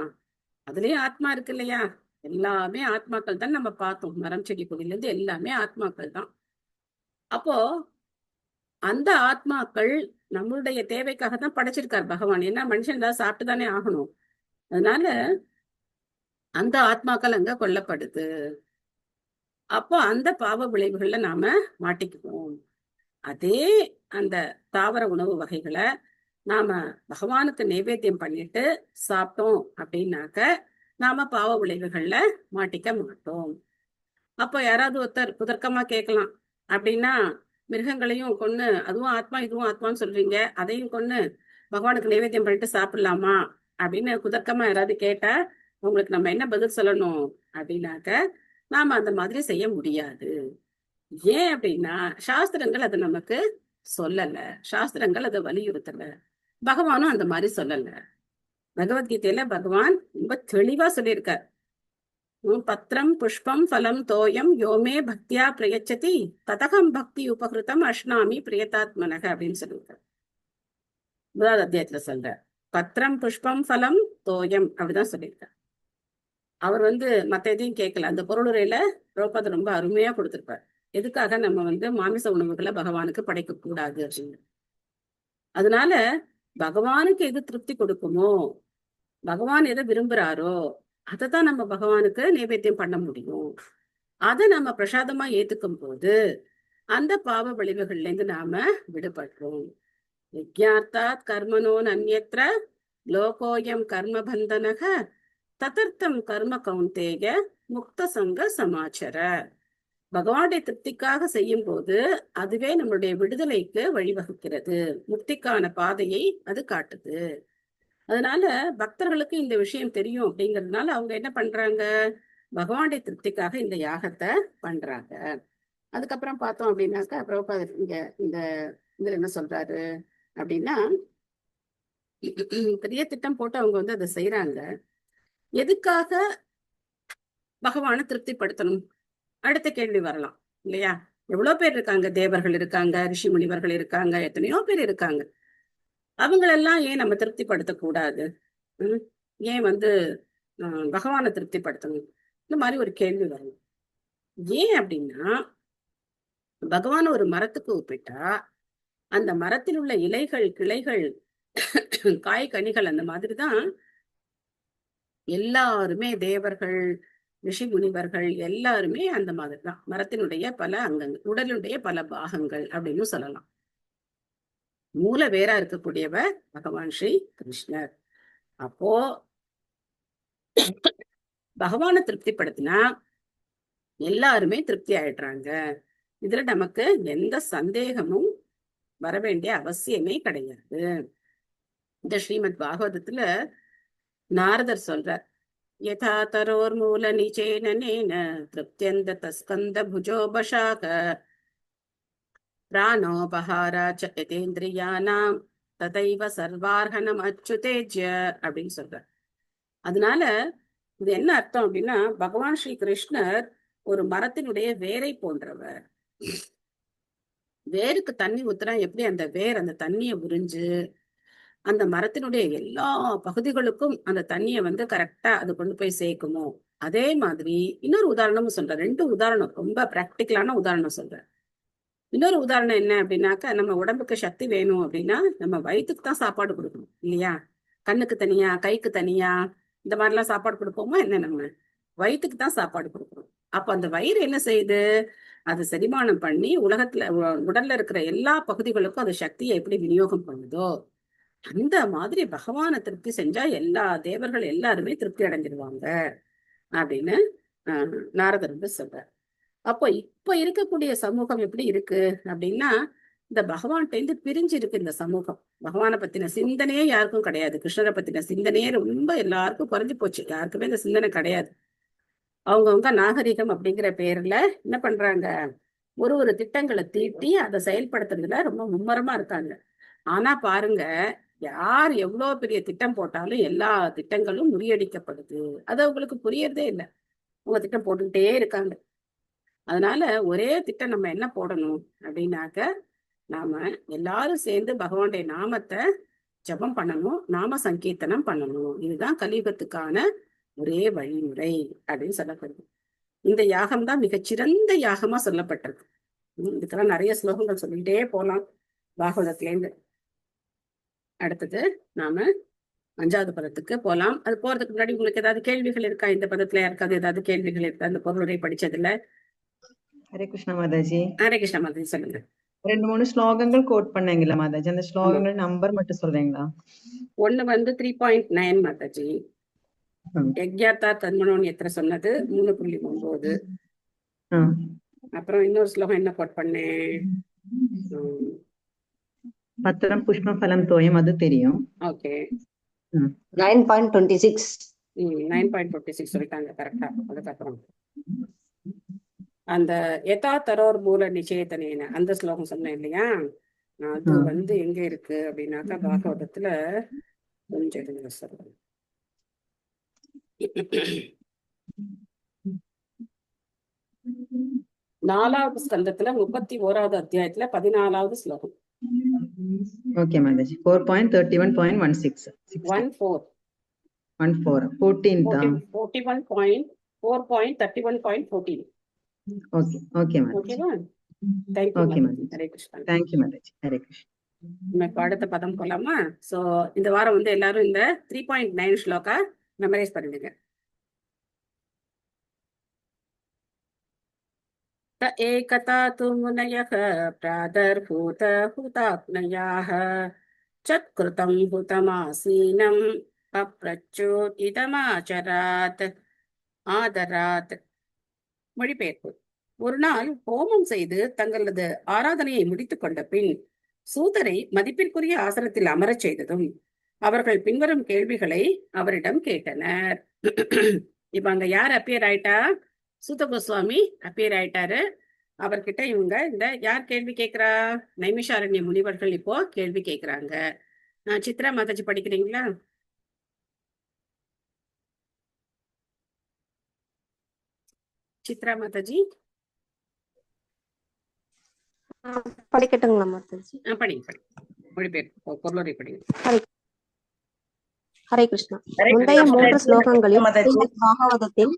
அதுலயும் ஆத்மா இருக்கு இல்லையா? எல்லாமே ஆத்மாக்கள் தான். நம்ம பார்த்தோம், மரம் செடி கொடியில இருந்து எல்லாமே ஆத்மாக்கள் தான். அப்போ அந்த ஆத்மாக்கள் நம்மளுடைய தேவைக்காக தான் படைச்சிருக்கார் பகவான். ஏன்னா மனுஷன் தான் சாப்பிட்டு தானே ஆகணும். அதனால அந்த ஆத்மாக்கள் அங்க கொல்லப்படுது. அப்போ அந்த பாவ விளைவுகள்ல நாம மாட்டிக்குவோம். அதே அந்த தாவர உணவு வகைகளை நாம பகவானுக்கு நைவேத்தியம் பண்ணிட்டு சாப்பிட்டோம் அப்படின்னாக்க நாம பாவ விளைவுகள்ல மாட்டிக்க மாட்டோம். அப்போ யாராவது ஒருத்தர் குதர்க்கமா கேட்கலாம், அப்படின்னா மிருகங்களையும் கொன்னு, அதுவும் ஆத்மா இதுவும் ஆத்மான்னு சொல்றீங்க, அதையும் கொன்னு பகவானுக்கு நைவேத்தியம் பண்ணிட்டு சாப்பிடலாமா அப்படின்னு குதர்க்கமா யாராவது கேட்டா உங்களுக்கு நம்ம என்ன பதில் சொல்லணும் அப்படின்னாக்க, நாம அந்த மாதிரி செய்ய முடியாது. ஏன் அப்படின்னா சாஸ்திரங்கள் அதை நமக்கு சொல்லல, சாஸ்திரங்கள் அதை வலியுறுத்தல, பகவானும் அந்த மாதிரி சொல்லல. பகவத்கீதையில பகவான் ரொம்ப தெளிவா சொல்லியிருக்கார். பத்திரம் புஷ்பம் ஃபலம் தோயம் யோமே பக்தியா பிரயச்சதி ததகம் பக்தி உபகிருத்தம் அஷ்னாமி பிரியதாத்மனக அப்படின்னு சொல்லியிருக்கார். 1வது அத்தியாயத்துல சொல்ற பத்திரம் புஷ்பம் ஃபலம் தோயம் அப்படிதான் சொல்லியிருக்கார். அவர் மத்த எதையும் கேட்கல. அந்த பொருளுரையில பிரபுபாதர் ரொம்ப அருமையா கொடுத்திருப்பார். எதுக்காக நம்ம மாமிச உணவுகளை பகவானுக்கு படைக்க கூடாது அப்படின்னு. அதனால பகவானுக்கு எது திருப்தி கொடுக்குமோ, பகவான் எதை விரும்புறாரோ அதைத்தான் நம்ம பகவானுக்கு நைவேத்தியம் பண்ண முடியும். அதை நம்ம பிரசாதமா ஏத்துக்கும் போது அந்த பாவ விளைவுகள்ல இருந்து நாம விடுபடுறோம். யஜ்ஞார்த்தாத் கர்மனோ அந்யத்ர லோகோயம் கர்ம பந்தனக ததர்த்தம் கர்ம கௌந்தேய முக்த சங்க சமாச்சர. பகவானுடைய திருப்திக்காக செய்யும் போது அதுவே நம்மளுடைய விடுதலைக்கு வழிவகுக்கிறது, முக்திக்கான பாதையை அது காட்டுது. அதனால பக்தர்களுக்கு இந்த விஷயம் தெரியும் அப்படிங்கிறதுனால அவங்க என்ன பண்றாங்க, பகவானுடைய திருப்திக்காக இந்த யாகத்தை பண்றாங்க. அதுக்கப்புறம் பார்த்தோம் அப்படின்னாக்கா பிரபுபாதர் இங்க இந்த இதுல என்ன சொல்றாரு அப்படின்னா, பெரிய திட்டம் போட்டு அவங்க அதை செய்யறாங்க. எதுக்காக பகவானை திருப்திப்படுத்தணும்? அடுத்த கேள்வி வரலாம் இல்லையா? எவ்வளவு பேர் இருக்காங்க, தேவர்கள் இருக்காங்க, ரிஷி முனிவர்கள் இருக்காங்க, எத்தனையோ பேர் இருக்காங்க. அவங்களெல்லாம் ஏன் நம்ம திருப்திப்படுத்தக்கூடாது? ஏன் பகவானை திருப்திப்படுத்தணும்? இந்த மாதிரி ஒரு கேள்வி வரும். ஏன் அப்படின்னா, பகவான் ஒரு மரத்துக்கு ஒப்பிட்டா அந்த மரத்தில் உள்ள இலைகள், கிளைகள், காய் கனிகள் அந்த மாதிரிதான் எல்லாருமே, தேவர்கள், ரிஷி முனிவர்கள் எல்லாருமே அந்த மாதிரிதான். மரத்தினுடைய பல அங்கங்கள், உடலுடைய பல பாகங்கள் அப்படின்னு சொல்லலாம். மூல வேறா இருக்கக்கூடியவர் பகவான் ஸ்ரீ கிருஷ்ணர். அப்போ பகவானை திருப்திப்படுத்தினா எல்லாருமே திருப்தி ஆயிடுறாங்க. இதுல நமக்கு எந்த சந்தேகமும் வர வேண்டிய அவசியமே கிடையாது. இந்த ஸ்ரீமத் பாகவதத்துல நாரதர் சொல்றார், யதா தரோர் மூல நிச்சேனேன திருப்தியந்த தஸ்கந்த புஜோபசாக பிராணோபஹாராச்ச யதேந்திரியானாம் ததைவ சர்வார்ஹனம் அச்சுதேஜ்ய அப்படின்னு சொல்றார். அதனால இது என்ன அர்த்தம் அப்படின்னா, பகவான் ஸ்ரீ கிருஷ்ணர் ஒரு மரத்தினுடைய வேரை போன்றவர். வேருக்கு தண்ணி ஊத்துறா எப்படி அந்த வேர் அந்த தண்ணியை உறிஞ்சு அந்த மரத்தினுடைய எல்லா பகுதிகளுக்கும் அந்த தண்ணியை கரெக்டா அது கொண்டு போய் சேர்க்குமோ, அதே மாதிரி இன்னொரு உதாரணமும் சொல்றேன். 2 உதாரணம், ரொம்ப பிராக்டிக்கலான உதாரணம் சொல்றேன். இன்னொரு உதாரணம் என்ன அப்படின்னாக்கா, நம்ம உடம்புக்கு சக்தி வேணும் அப்படின்னா நம்ம வயிற்றுக்கு தான் சாப்பாடு கொடுக்கணும் இல்லையா? கண்ணுக்கு தனியா, கைக்கு தனியா இந்த மாதிரிலாம் சாப்பாடு கொடுப்போமா என்ன? நம்ம வயிற்றுக்கு தான் சாப்பாடு கொடுக்கணும். அப்ப அந்த வயிறு என்ன செய்யுது, அது செரிமானம் பண்ணி உடல்ல இருக்கிற எல்லா பகுதிகளுக்கும் அது சக்தியை எப்படி விநியோகம் பண்ணுதோ, அந்த மாதிரி பகவானை திருப்தி செஞ்சா எல்லா தேவர்கள் எல்லாருமே திருப்தி அடைஞ்சிருவாங்க அப்படின்னு நாரதர் சொல்றார். அப்போ இப்ப இருக்கக்கூடிய சமூகம் எப்படி இருக்கு அப்படின்னா, இந்த பகவான்கிட்ட இருந்து பிரிஞ்சு இருக்கு இந்த சமூகம். பகவானை பத்தின சிந்தனையே யாருக்கும் கிடையாது. கிருஷ்ணரை பத்தின சிந்தனையே ரொம்ப எல்லாருக்கும் குறைஞ்சு போச்சு. யாருக்குமே இந்த சிந்தனை கிடையாது. அவங்கவுங்க நாகரிகம் அப்படிங்கிற பேர்ல என்ன பண்றாங்க, ஒரு திட்டங்களை தீட்டி அதை செயல்படுத்துறதுல ரொம்ப மும்மரமா இருக்காங்க. ஆனா பாருங்க, யார் எவ்வளவு பெரிய திட்டம் போட்டாலும் எல்லா திட்டங்களும் முறியடிக்கப்படுது. அது அவங்களுக்கு புரியறதே இல்லை. அவங்க திட்டம் போட்டுக்கிட்டே இருக்காங்க. அதனால ஒரே திட்டம் நம்ம என்ன போடணும் அப்படின்னாக்க, நாம எல்லாரும் சேர்ந்து பகவானுடைய நாமத்தை ஜபம் பண்ணணும், நாம சங்கீர்த்தனம் பண்ணணும். இதுதான் கலியுகத்துக்கான ஒரே வழிமுறை அப்படின்னு சொல்லப்படுது. இந்த யாகம் தான் மிகச்சிறந்த யாகமா சொல்லப்பட்டிருக்கு. இதுக்கெல்லாம் நிறைய ஸ்லோகங்கள் சொல்லிக்கிட்டே போலாம் பாகவதத்திலேருந்து. அடுத்தது நாம 5வது பதத்துக்கு போலாம். அது போறதுக்கு முன்னாடி உங்களுக்கு ஏதாவது கேள்விகள் இருக்கா? இந்த பதத்துல யாருக்காவது ஏதாவது கேள்விகள் இருக்கா? இந்த பொருளுரை படிச்சதுல? ஹரே கிருஷ்ண மாதாஜி. ஹரே கிருஷ்ணா மாதாஜி, சொல்லுங்க. 2-3 ஸ்லோகங்கள் கோட் பண்ணீங்களா மாதாஜி? அந்த ஸ்லோகங்கள் நம்பர் மட்டும் சொல்றீங்களா? ஒண்ணு வந்து 3.9 மாதாஜி. யக்ஞாத்தா தன்மனோன்னு எத்தனை சொன்னது 3.9. அப்புறம் இன்னொரு ஸ்லோகம் என்ன கோட் பண்ணேன்? பத்திரம் புஷ்பம் பலம் தோயம், அது தெரியும். ஓகே, 9.26. 9.26 சொல்லிட்டாங்க கரெக்டா. அதுக்கப்புறம் அந்த யதா தரோர் மூல நிச்சயத்தனேன அந்த ஸ்லோகம் சொன்னேன் இல்லையா, அது வந்து எங்க இருக்கு அப்படின்னாக்கா பாகவதத்துல கொஞ்சம் இருங்க சொல்றேன். 4வது ஸ்கந்தத்துல 31வது அத்தியாயத்துல 14வது ஸ்லோகம். Okay Mataji. 4.31.16 41.4.31.14. Okay okay Mataji. ஓகேவா? Thank you. Okay Mataji. Hare Krishna. Thank you Mataji. Hare Krishna. நம்ம இப்ப அடுத்த பதம் போலாமா? சோ இந்த வாரம் வந்து எல்லாரும் இந்த 3.9 ஸ்லோகா மெமரைஸ் பண்ணிடுங்க. த ஏகதா து முனயः ப்ராதர்ஹூத ஹுதாக்னயாः சத்கிருதம் ஹுதமாசீனம் அப்ரச்சோத் இதமாச்சராத் ஆதராத். மொழிபெயர்ப்பு. ஒரு நாள் ஹோமம் செய்து தங்களது ஆராதனையை முடித்துக் கொண்ட பின் சூதரை மதிப்பிற்குரிய ஆசனத்தில் அமரச் செய்ததும் அவர்கள் பின்வரும் கேள்விகளை அவரிடம் கேட்டனர். இப்ப அங்க யார் அப்பியர் ஆயிட்டா? சூத கோஸ்வாமி அப்பியர் ஆயிட்டாரு. அவர்கிட்ட இவங்க இந்த யார் கேள்வி கேட்கிறா? நைமிஷாரண்ய முனிவர்கள் இப்போ கேள்வி கேட்கிறாங்க. சித்ரா மாதாஜி படிக்கிறீங்களா? சித்ரா மாதாஜி படிக்கட்டுங்களா மாதாஜி? படிங்க. மொழிபெயர்ப்பு பொருளுரை படிங்க. ஹரே கிருஷ்ணா. முந்தைய 3 ஸ்லோகங்களில் பாகவதத்தின்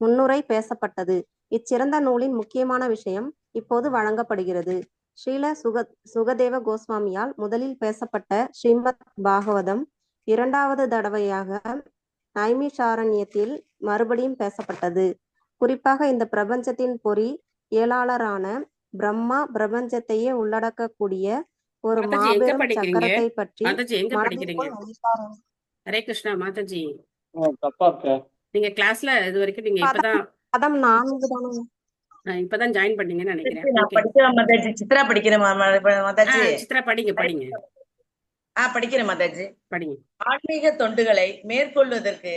முன்னுரை பேசப்பட்டது. இச்சிறந்த நூலின் முக்கியமான விஷயம் இப்போது வழங்கப்படுகிறது. ஸ்ரீல சுகதேவ கோஸ்வாமியால் முதலில் பேசப்பட்ட ஸ்ரீமத் பாகவதம் 2வது தடவையாக நைமிஷாரண்யத்தில் மறுபடியும் பேசப்பட்டது. குறிப்பாக இந்த பிரபஞ்சத்தின் பொறியியலாளரான பிரம்மா பிரபஞ்சத்தையே உள்ளடக்கக்கூடிய ஒரு மாபெரும் சக்கரத்தை பற்றி. ஹரே கிருஷ்ணா மாதாஜி, நீங்க கிளாஸ்ல இது வரைக்கும் நீங்க பதம் 4 தானே? இப்பதான் ஜாயின் பண்ணீங்கன்னு நினைக்கிறேன். சித்ரா படிக்கிறேன் மாதாஜி. சித்ரா படிங்க. படிக்கிறேன் மாதாஜி. படிங்க. ஆன்மீக தொண்டுகளை மேற்கொள்வதற்கு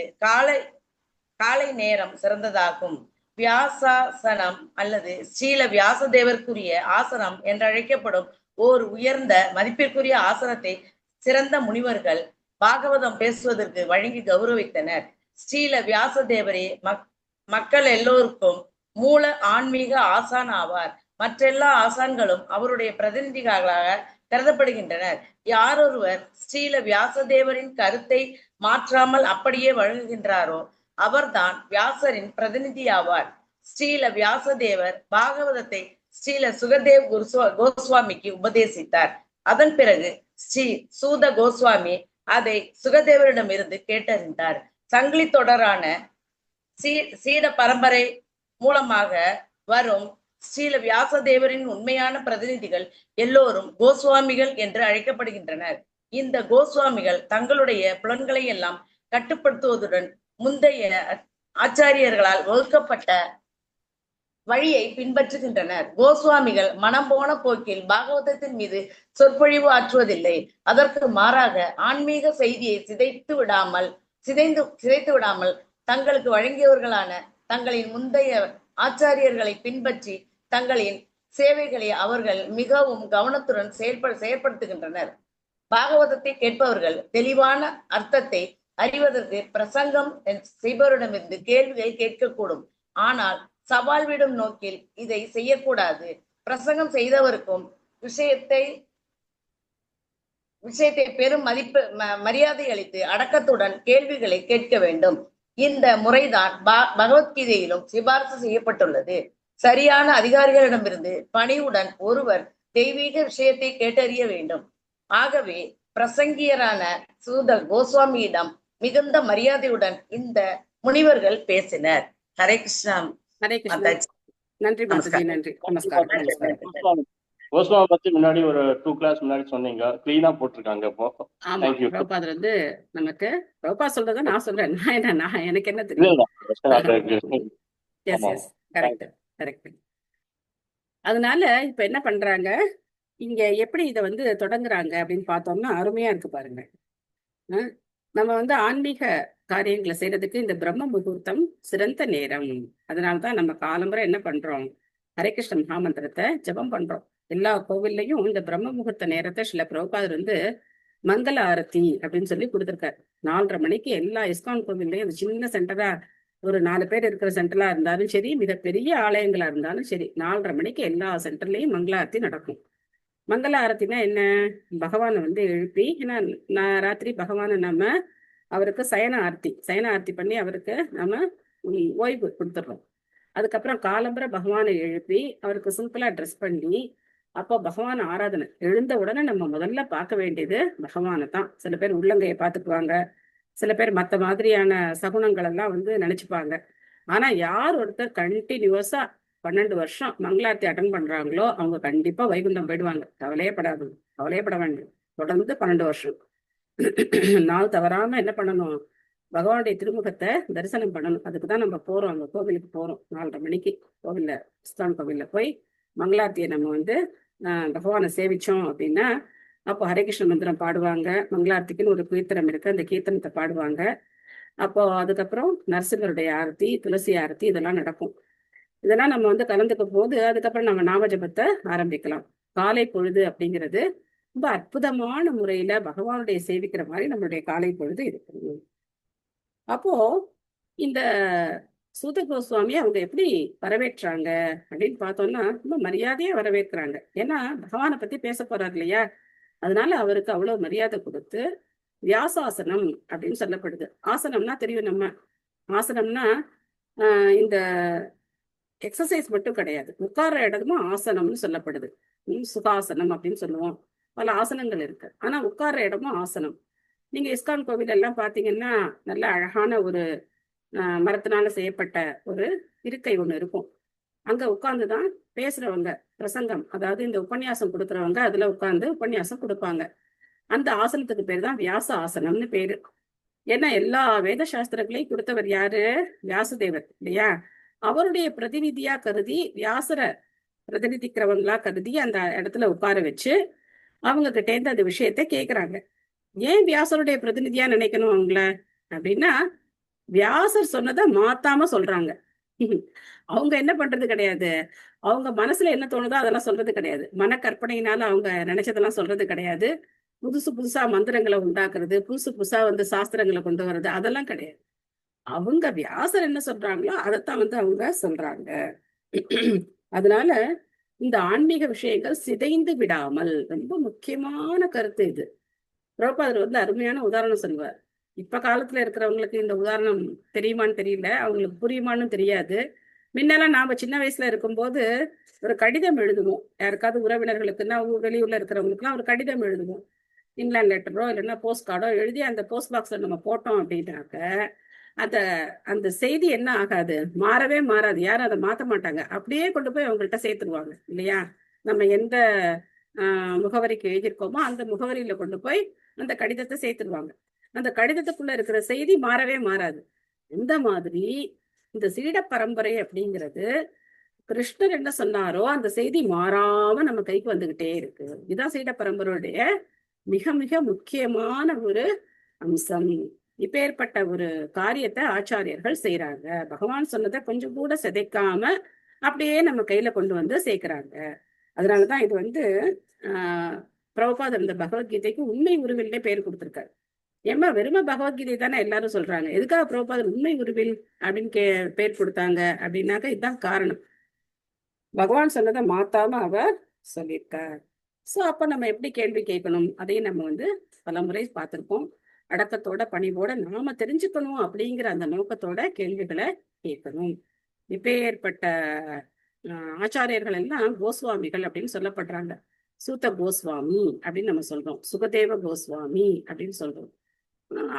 காலை நேரம் சிறந்ததாகும். வியாசாசனம் அல்லது ஸ்ரீல வியாசதேவருக்குரிய ஆசனம் என்றழைக்கப்படும் ஓர் உயர்ந்த மதிப்பிற்குரிய ஆசனத்தை சிறந்த முனிவர்கள் பாகவதம் பேசுவதற்கு வழங்கி கௌரவித்தனர். ஸ்ரீல வியாசதேவரே மக்கள் எல்லோருக்கும் மூல ஆன்மீக ஆசான் ஆவார். மற்றெல்லா ஆசான்களும் அவருடைய பிரதிநிதிகளாக கருதப்படுகின்றனர். யாரொருவர் ஸ்ரீல வியாசதேவரின் கருத்தை மாற்றாமல் அப்படியே வழங்குகின்றாரோ அவர்தான் வியாசரின் பிரதிநிதி ஆவார். ஸ்ரீல வியாசதேவர் பாகவதத்தை ஸ்ரீல சுகதேவ் கோஸ்வாமிக்கு உபதேசித்தார். அதன் பிறகு ஸ்ரீ சூத கோஸ்வாமி அதை சுகதேவரிடமிருந்து கேட்டறிந்தார். சங்கிலி தொடரான சீட பரம்பரை மூலமாக வரும் ஸ்ரீல வியாசதேவரின் உண்மையான பிரதிநிதிகள் எல்லோரும் கோஸ்வாமிகள் என்று அழைக்கப்படுகின்றனர். இந்த கோஸ்வாமிகள் தங்களுடைய புலன்களை எல்லாம் கட்டுப்படுத்துவதுடன் முந்தைய ஆச்சாரியர்களால் வகுக்கப்பட்ட வழியை பின்பற்றுகின்றனர். கோஸ்வாமிகள் மனம் போன போக்கில் பாகவதத்தின் மீது சொற்பொழிவு ஆற்றுவதில்லை. அதற்கு மாறாக ஆன்மீக செய்தியை சிதைத்து விடாமல் தங்களுக்கு வழங்கியவர்களான தங்களின் முந்தைய ஆச்சாரியர்களை பின்பற்றி தங்களின் சேவைகளை அவர்கள் மிகவும் கவனத்துடன் செயற்படுத்துகின்றனர். பாகவதத்தை கேட்பவர்கள் தெளிவான அர்த்தத்தை அறிவதற்கு பிரசங்கம் செய்பவரிடமிருந்து கேள்விகள் கேட்கக்கூடும். ஆனால் சவால் விடும் நோக்கில் இதை செய்யக்கூடாது. பிரசங்கம் செய்தவருக்கும் விஷயத்தை பெரும் மரியாதை அளித்து அடக்கத்துடன் கேள்விகளை கேட்க வேண்டும். இந்த முறைதான் பகவத்கீதையிலும் சிபார்சு செய்யப்பட்டுள்ளது. சரியான அதிகாரிகளிடமிருந்து பணிவுடன் ஒருவர் தெய்வீக விஷயத்தை கேட்டறிய வேண்டும். ஆகவே பிரசங்கியரான சூத கோஸ்வாமியிடம் மிகுந்த மரியாதையுடன் இந்த முனிவர்கள் பேசினர். ஹரே கிருஷ்ணா. ஹரே கிருஷ்ணா. நன்றி மாதாஜி. நன்றி. நமஸ்காரம். கோஸ்வாமி பத்தி முன்னாடி ஒரு 2 கிளாஸ் முன்னாடி சொன்னீங்க. கிளீனா போட்டிருக்காங்க இப்போ. ஆமா, பிரபுபாதர் வந்து நமக்கு பிரபுபா சொல்றத நான் சொல்றேன். நான் எனக்கு என்ன தெரியும். Yes yes correct correct. அதனால இப்ப என்ன பண்றாங்க, இங்க எப்படி இதை வந்து தொடங்குறாங்க அப்படின்னு பார்த்தோம்னா அருமையா இருக்கு பாருங்க. நம்ம வந்து ஆன்மீக காரியங்களை செய்யறதுக்கு இந்த பிரம்ம முகூர்த்தம் சிறந்த நேரம். அதனால்தான் நம்ம காலம்பரை என்ன பண்றோம், ஹரே கிருஷ்ண மகாமந்திரத்தை ஜபம் பண்றோம். எல்லா கோவில்லையும் இந்த பிரம்ம முகூர்த்த நேரத்தை சில பிரபுபாதர் வந்து மங்கள ஆரத்தி அப்படின்னு சொல்லி கொடுத்துருக்காரு. 4:30 மணிக்கு எல்லா இஸ்கான் கோவில்லையும் அது சின்ன சென்டரா ஒரு 4 பேர் இருக்கிற சென்டரா இருந்தாலும் சரி, மிகப்பெரிய ஆலயங்களா இருந்தாலும் சரி, 4:30 மணிக்கு எல்லா சென்டர்லயும் மங்கள ஆரத்தி நடக்கும். மங்கள ஆரத்தினா என்ன, பகவானை வந்து எழுப்பி, ஏன்னா ராத்திரி பகவானை நம்ம அவருக்கு சயன ஆர்த்தி பண்ணி அவருக்கு நம்ம ஓய்வு கொடுத்துடுறோம். அதுக்கப்புறம் காலம்பரை பகவானை எழுப்பி அவருக்கு சிம்பிளா ட்ரெஸ் பண்ணி, அப்போ பகவான் ஆராதனை. எழுந்த உடனே நம்ம முதல்ல பார்க்க வேண்டியது பகவானை தான். சில பேர் உள்ளங்கையை பார்த்துக்குவாங்க, சில பேர் மற்ற மாதிரியான சகுனங்கள் எல்லாம் வந்து நினைச்சுப்பாங்க. ஆனா யார் ஒருத்தர் கண்டினியூஸா 12 வருஷம் மங்களாரத்தி அட்டன் பண்றாங்களோ அவங்க கண்டிப்பா வைகுண்டம் போயிடுவாங்க. கவலையப்பட வேண்டும். தொடர்ந்து 12 வருஷம் நாள் தவறாம என்ன பண்ணணும், பகவானுடைய திருமுகத்தை தரிசனம் பண்ணணும். அதுக்குதான் நம்ம போறோம், அந்த கோவிலுக்கு போறோம். 4:30 மணிக்கு கோவில்ல, இஸ்கான் கோவில்ல போய் மங்களாரத்தியை நம்ம வந்து பகவானை சேவிச்சோம் அப்படின்னா, அப்போ ஹரே கிருஷ்ண மந்திரம் பாடுவாங்க. மங்களாரத்திக்குன்னு ஒரு கீர்த்தனம் இருக்கு, அந்த கீர்த்தனத்தை பாடுவாங்க. அப்போ அதுக்கப்புறம் நரசிம்மருடைய ஆரத்தி, துளசி ஆரத்தி இதெல்லாம் நடக்கும். இதெல்லாம் நம்ம வந்து கலந்துக்கும் போது அதுக்கப்புறம் நம்ம நாமஜபத்தை ஆரம்பிக்கலாம். காலை பொழுது அப்படிங்கிறது ரொம்ப அற்புதமான முறையில பகவானுடைய சேவிக்கிற மாதிரி நம்மளுடைய காலை பொழுது இருக்கணும். அப்போ இந்த சூத கோஸ்வாமி அவங்க எப்படி வரவேற்றாங்க அப்படின்னு பார்த்தோம்னா ரொம்ப மரியாதையா வரவேற்கிறாங்க. ஏன்னா பகவானை பத்தி பேச போறாரு இல்லையா, அதனால அவருக்கு அவ்வளவு மரியாதை கொடுத்து வியாசாசனம் அப்படின்னு சொல்லப்படுது. ஆசனம்னா தெரியும், நம்ம ஆசனம்னா இந்த எக்ஸசைஸ் மட்டும் கிடையாது, உட்கார இடமும் ஆசனம்னு சொல்லப்படுது. சுகாசனம் அப்படின்னு சொல்லுவோம். பல ஆசனங்கள் இருக்கு, ஆனா உட்கார இடமும் ஆசனம். நீங்க இஸ்கான் கோவில் எல்லாம் பாத்தீங்கன்னா நல்ல அழகான ஒரு மரத்தினால செய்யப்பட்ட ஒரு இருக்கை ஒண்ணு இருக்கும். அங்க உட்கார்ந்துதான் பேசுறவங்க பிரசங்கம், அதாவது இந்த உபன்யாசம் கொடுக்குறவங்க அதுல உட்கார்ந்து உபன்யாசம் கொடுப்பாங்க. அந்த ஆசனத்துக்கு பேர் தான் வியாச ஆசனம்னு பேரு. ஏன்னா எல்லா வேத சாஸ்திரங்களையும் கொடுத்தவர் யாரு, வியாசதேவர் இல்லையா. அவருடைய பிரதிநிதியா கருதி, வியாசரை பிரதிநிதிக்கிறவங்களா கருதி அந்த இடத்துல உட்கார வச்சு அவங்க கிட்டேந்து அந்த விஷயத்த கேட்கிறாங்க. ஏன் வியாசருடைய பிரதிநிதியா நினைக்கணும் அவங்கள அப்படின்னா, வியாசர் சொன்னதை மாத்தாம சொல்றாங்க. அவங்க என்ன பண்றது கிடையாது, அவங்க மனசுல என்ன தோணுதோ அதெல்லாம் சொல்றது கிடையாது. மன கற்பனையினால அவங்க நினைச்சதெல்லாம் சொல்றது கிடையாது. புதுசா மந்திரங்களை உண்டாக்குறது, புதுசா வந்து சாஸ்திரங்களை கொண்டு வர்றது அதெல்லாம் கிடையாது. அவங்க வியாசர் என்ன சொல்றாங்களோ அதைத்தான் வந்து அவங்க சொல்றாங்க. அதனால இந்த ஆன்மீக விஷயங்கள் சிதைந்து விடாமல், ரொம்ப முக்கியமான கருத்து இது. பிரபுபாதர் வந்து அருமையான உதாரணம் சொல்லுவார். இப்ப காலத்துல இருக்கிறவங்களுக்கு இந்த உதாரணம் தெரியுமான்னு தெரியல, அவங்களுக்கு புரியுமான்னு தெரியாது. முன்னெல்லாம் நாம சின்ன வயசுல இருக்கும்போது ஒரு கடிதம் எழுதுவோம், யாருக்காவது உறவினர்களுக்குன்னா வெளியூர்ல இருக்கிறவங்களுக்குலாம் ஒரு கடிதம் எழுதுவோம். இங்கிலாந்து லெட்டரோ இல்லைன்னா போஸ்ட் கார்டோ எழுதி அந்த போஸ்ட் பாக்ஸ்ல நம்ம போட்டோம் அப்படின்னாக்க அந்த செய்தி என்ன ஆகாது, மாறவே மாறாது. யாரும் அதை மாற்ற மாட்டாங்க, அப்படியே கொண்டு போய் அவங்கள்ட்ட சேர்த்துருவாங்க இல்லையா. நம்ம எந்த முகவரிக்கு எழுதியிருக்கோமோ அந்த முகவரியில கொண்டு போய் அந்த கடிதத்தை சேர்த்துருவாங்க. அந்த கடிதத்துக்குள்ள இருக்கிற செய்தி மாறவே மாறாது. இந்த மாதிரி இந்த சீட பரம்பரை அப்படிங்கிறது கிருஷ்ணர் என்ன சொன்னாரோ அந்த செய்தி மாறாம நம்ம கைக்கு வந்துகிட்டே இருக்கு. இதுதான் சீட பரம்பரையுடைய மிக மிக முக்கியமான ஒரு அம்சம். இப்பேற்பட்ட ஒரு காரியத்தை ஆச்சாரியர்கள் செய்யறாங்க. பகவான் சொன்னதை கொஞ்சம் கூட சிதைக்காம அப்படியே நம்ம கையில கொண்டு வந்து சேர்க்கிறாங்க. அதனாலதான் இது பிரபுபாதர் இந்த பகவத்கீதைக்கு உண்மை உருவில்னே பேர் கொடுத்திருக்காரு. ஏமா வெறும பகவத்கீதை தானே எல்லாரும் சொல்றாங்க, எதுக்காக பிரபுபாதர் உண்மை உருவில் அப்படின்னு பேர் கொடுத்தாங்க அப்படின்னாக்க இதுதான் காரணம். பகவான் சொன்னதை மாத்தாம அவர் சொல்லியிருக்கார். சோ அப்ப நம்ம எப்படி கேள்வி கேட்கணும் அதையும் நம்ம பலமுறை பார்த்திருப்போம். அடக்கத்தோட பணிவோட நாம தெரிஞ்சுக்கணும் அப்படிங்கிற அந்த நோக்கத்தோட கேள்விகளை கேட்கணும். இப்பேற்பட்ட ஆச்சாரியர்கள் எல்லாம் கோஸ்வாமிகள் அப்படின்னு சொல்லப்படுறாங்க. சூத்த கோஸ்வாமி அப்படின்னு நம்ம சொல்றோம், சுகதேவ கோஸ்வாமி அப்படின்னு சொல்றோம்.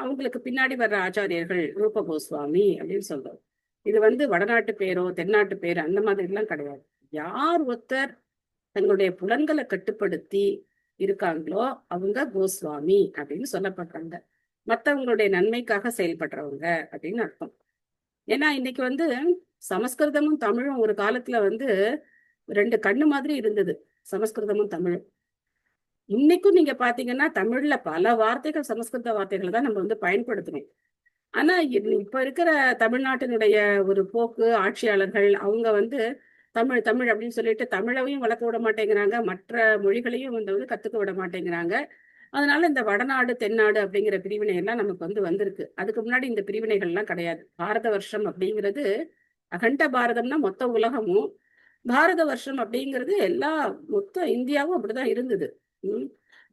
அவங்களுக்கு பின்னாடி வர்ற ஆச்சாரியர்கள் ரூப கோஸ்வாமி அப்படின்னு சொல்றோம். இது வடநாட்டு பேரோ தென்னாட்டு பேரோ அந்த மாதிரி எல்லாம் கிடையாது. யார் ஒருத்தர் தங்களுடைய புலன்களை கட்டுப்படுத்தி இருக்காங்களோ அவங்க கோஸ்வாமி அப்படின்னு சொல்லப்படுறாங்க. மற்றவங்களுடைய நன்மைக்காக செயல்படுறவங்க அப்படின்னு அர்த்தம். ஏன்னா இன்னைக்கு சமஸ்கிருதமும் தமிழும் ஒரு காலத்துல ரெண்டு கண்ணு மாதிரி இருந்தது, சமஸ்கிருதமும் தமிழும். இன்னைக்கும் நீங்க பாத்தீங்கன்னா தமிழ்ல பல வார்த்தைகள் சமஸ்கிருத வார்த்தைகளை தான் நம்ம பயன்படுத்தணும். ஆனா இப்ப இருக்கிற தமிழ்நாட்டினுடைய ஒரு போக்கு, ஆட்சியாளர்கள் அவங்க தமிழ் தமிழ் அப்படின்னு சொல்லிட்டு தமிழையும் வளர்க்க விட மாட்டேங்கிறாங்க, மற்ற மொழிகளையும் கத்துக்க விட மாட்டேங்கிறாங்க. அதனால இந்த வடநாடு தென்னாடு அப்படிங்கிற பிரிவினை எல்லாம் நமக்கு வந்திருக்கு. அதுக்கு முன்னாடி இந்த பிரிவினைகள் எல்லாம் கிடையாது. பாரத வருஷம் அப்படிங்கிறது அகண்ட பாரதம்னா மொத்த உலகமும், பாரத வருஷம் அப்படிங்கிறது மொத்த இந்தியாவும் அப்படிதான் இருந்தது.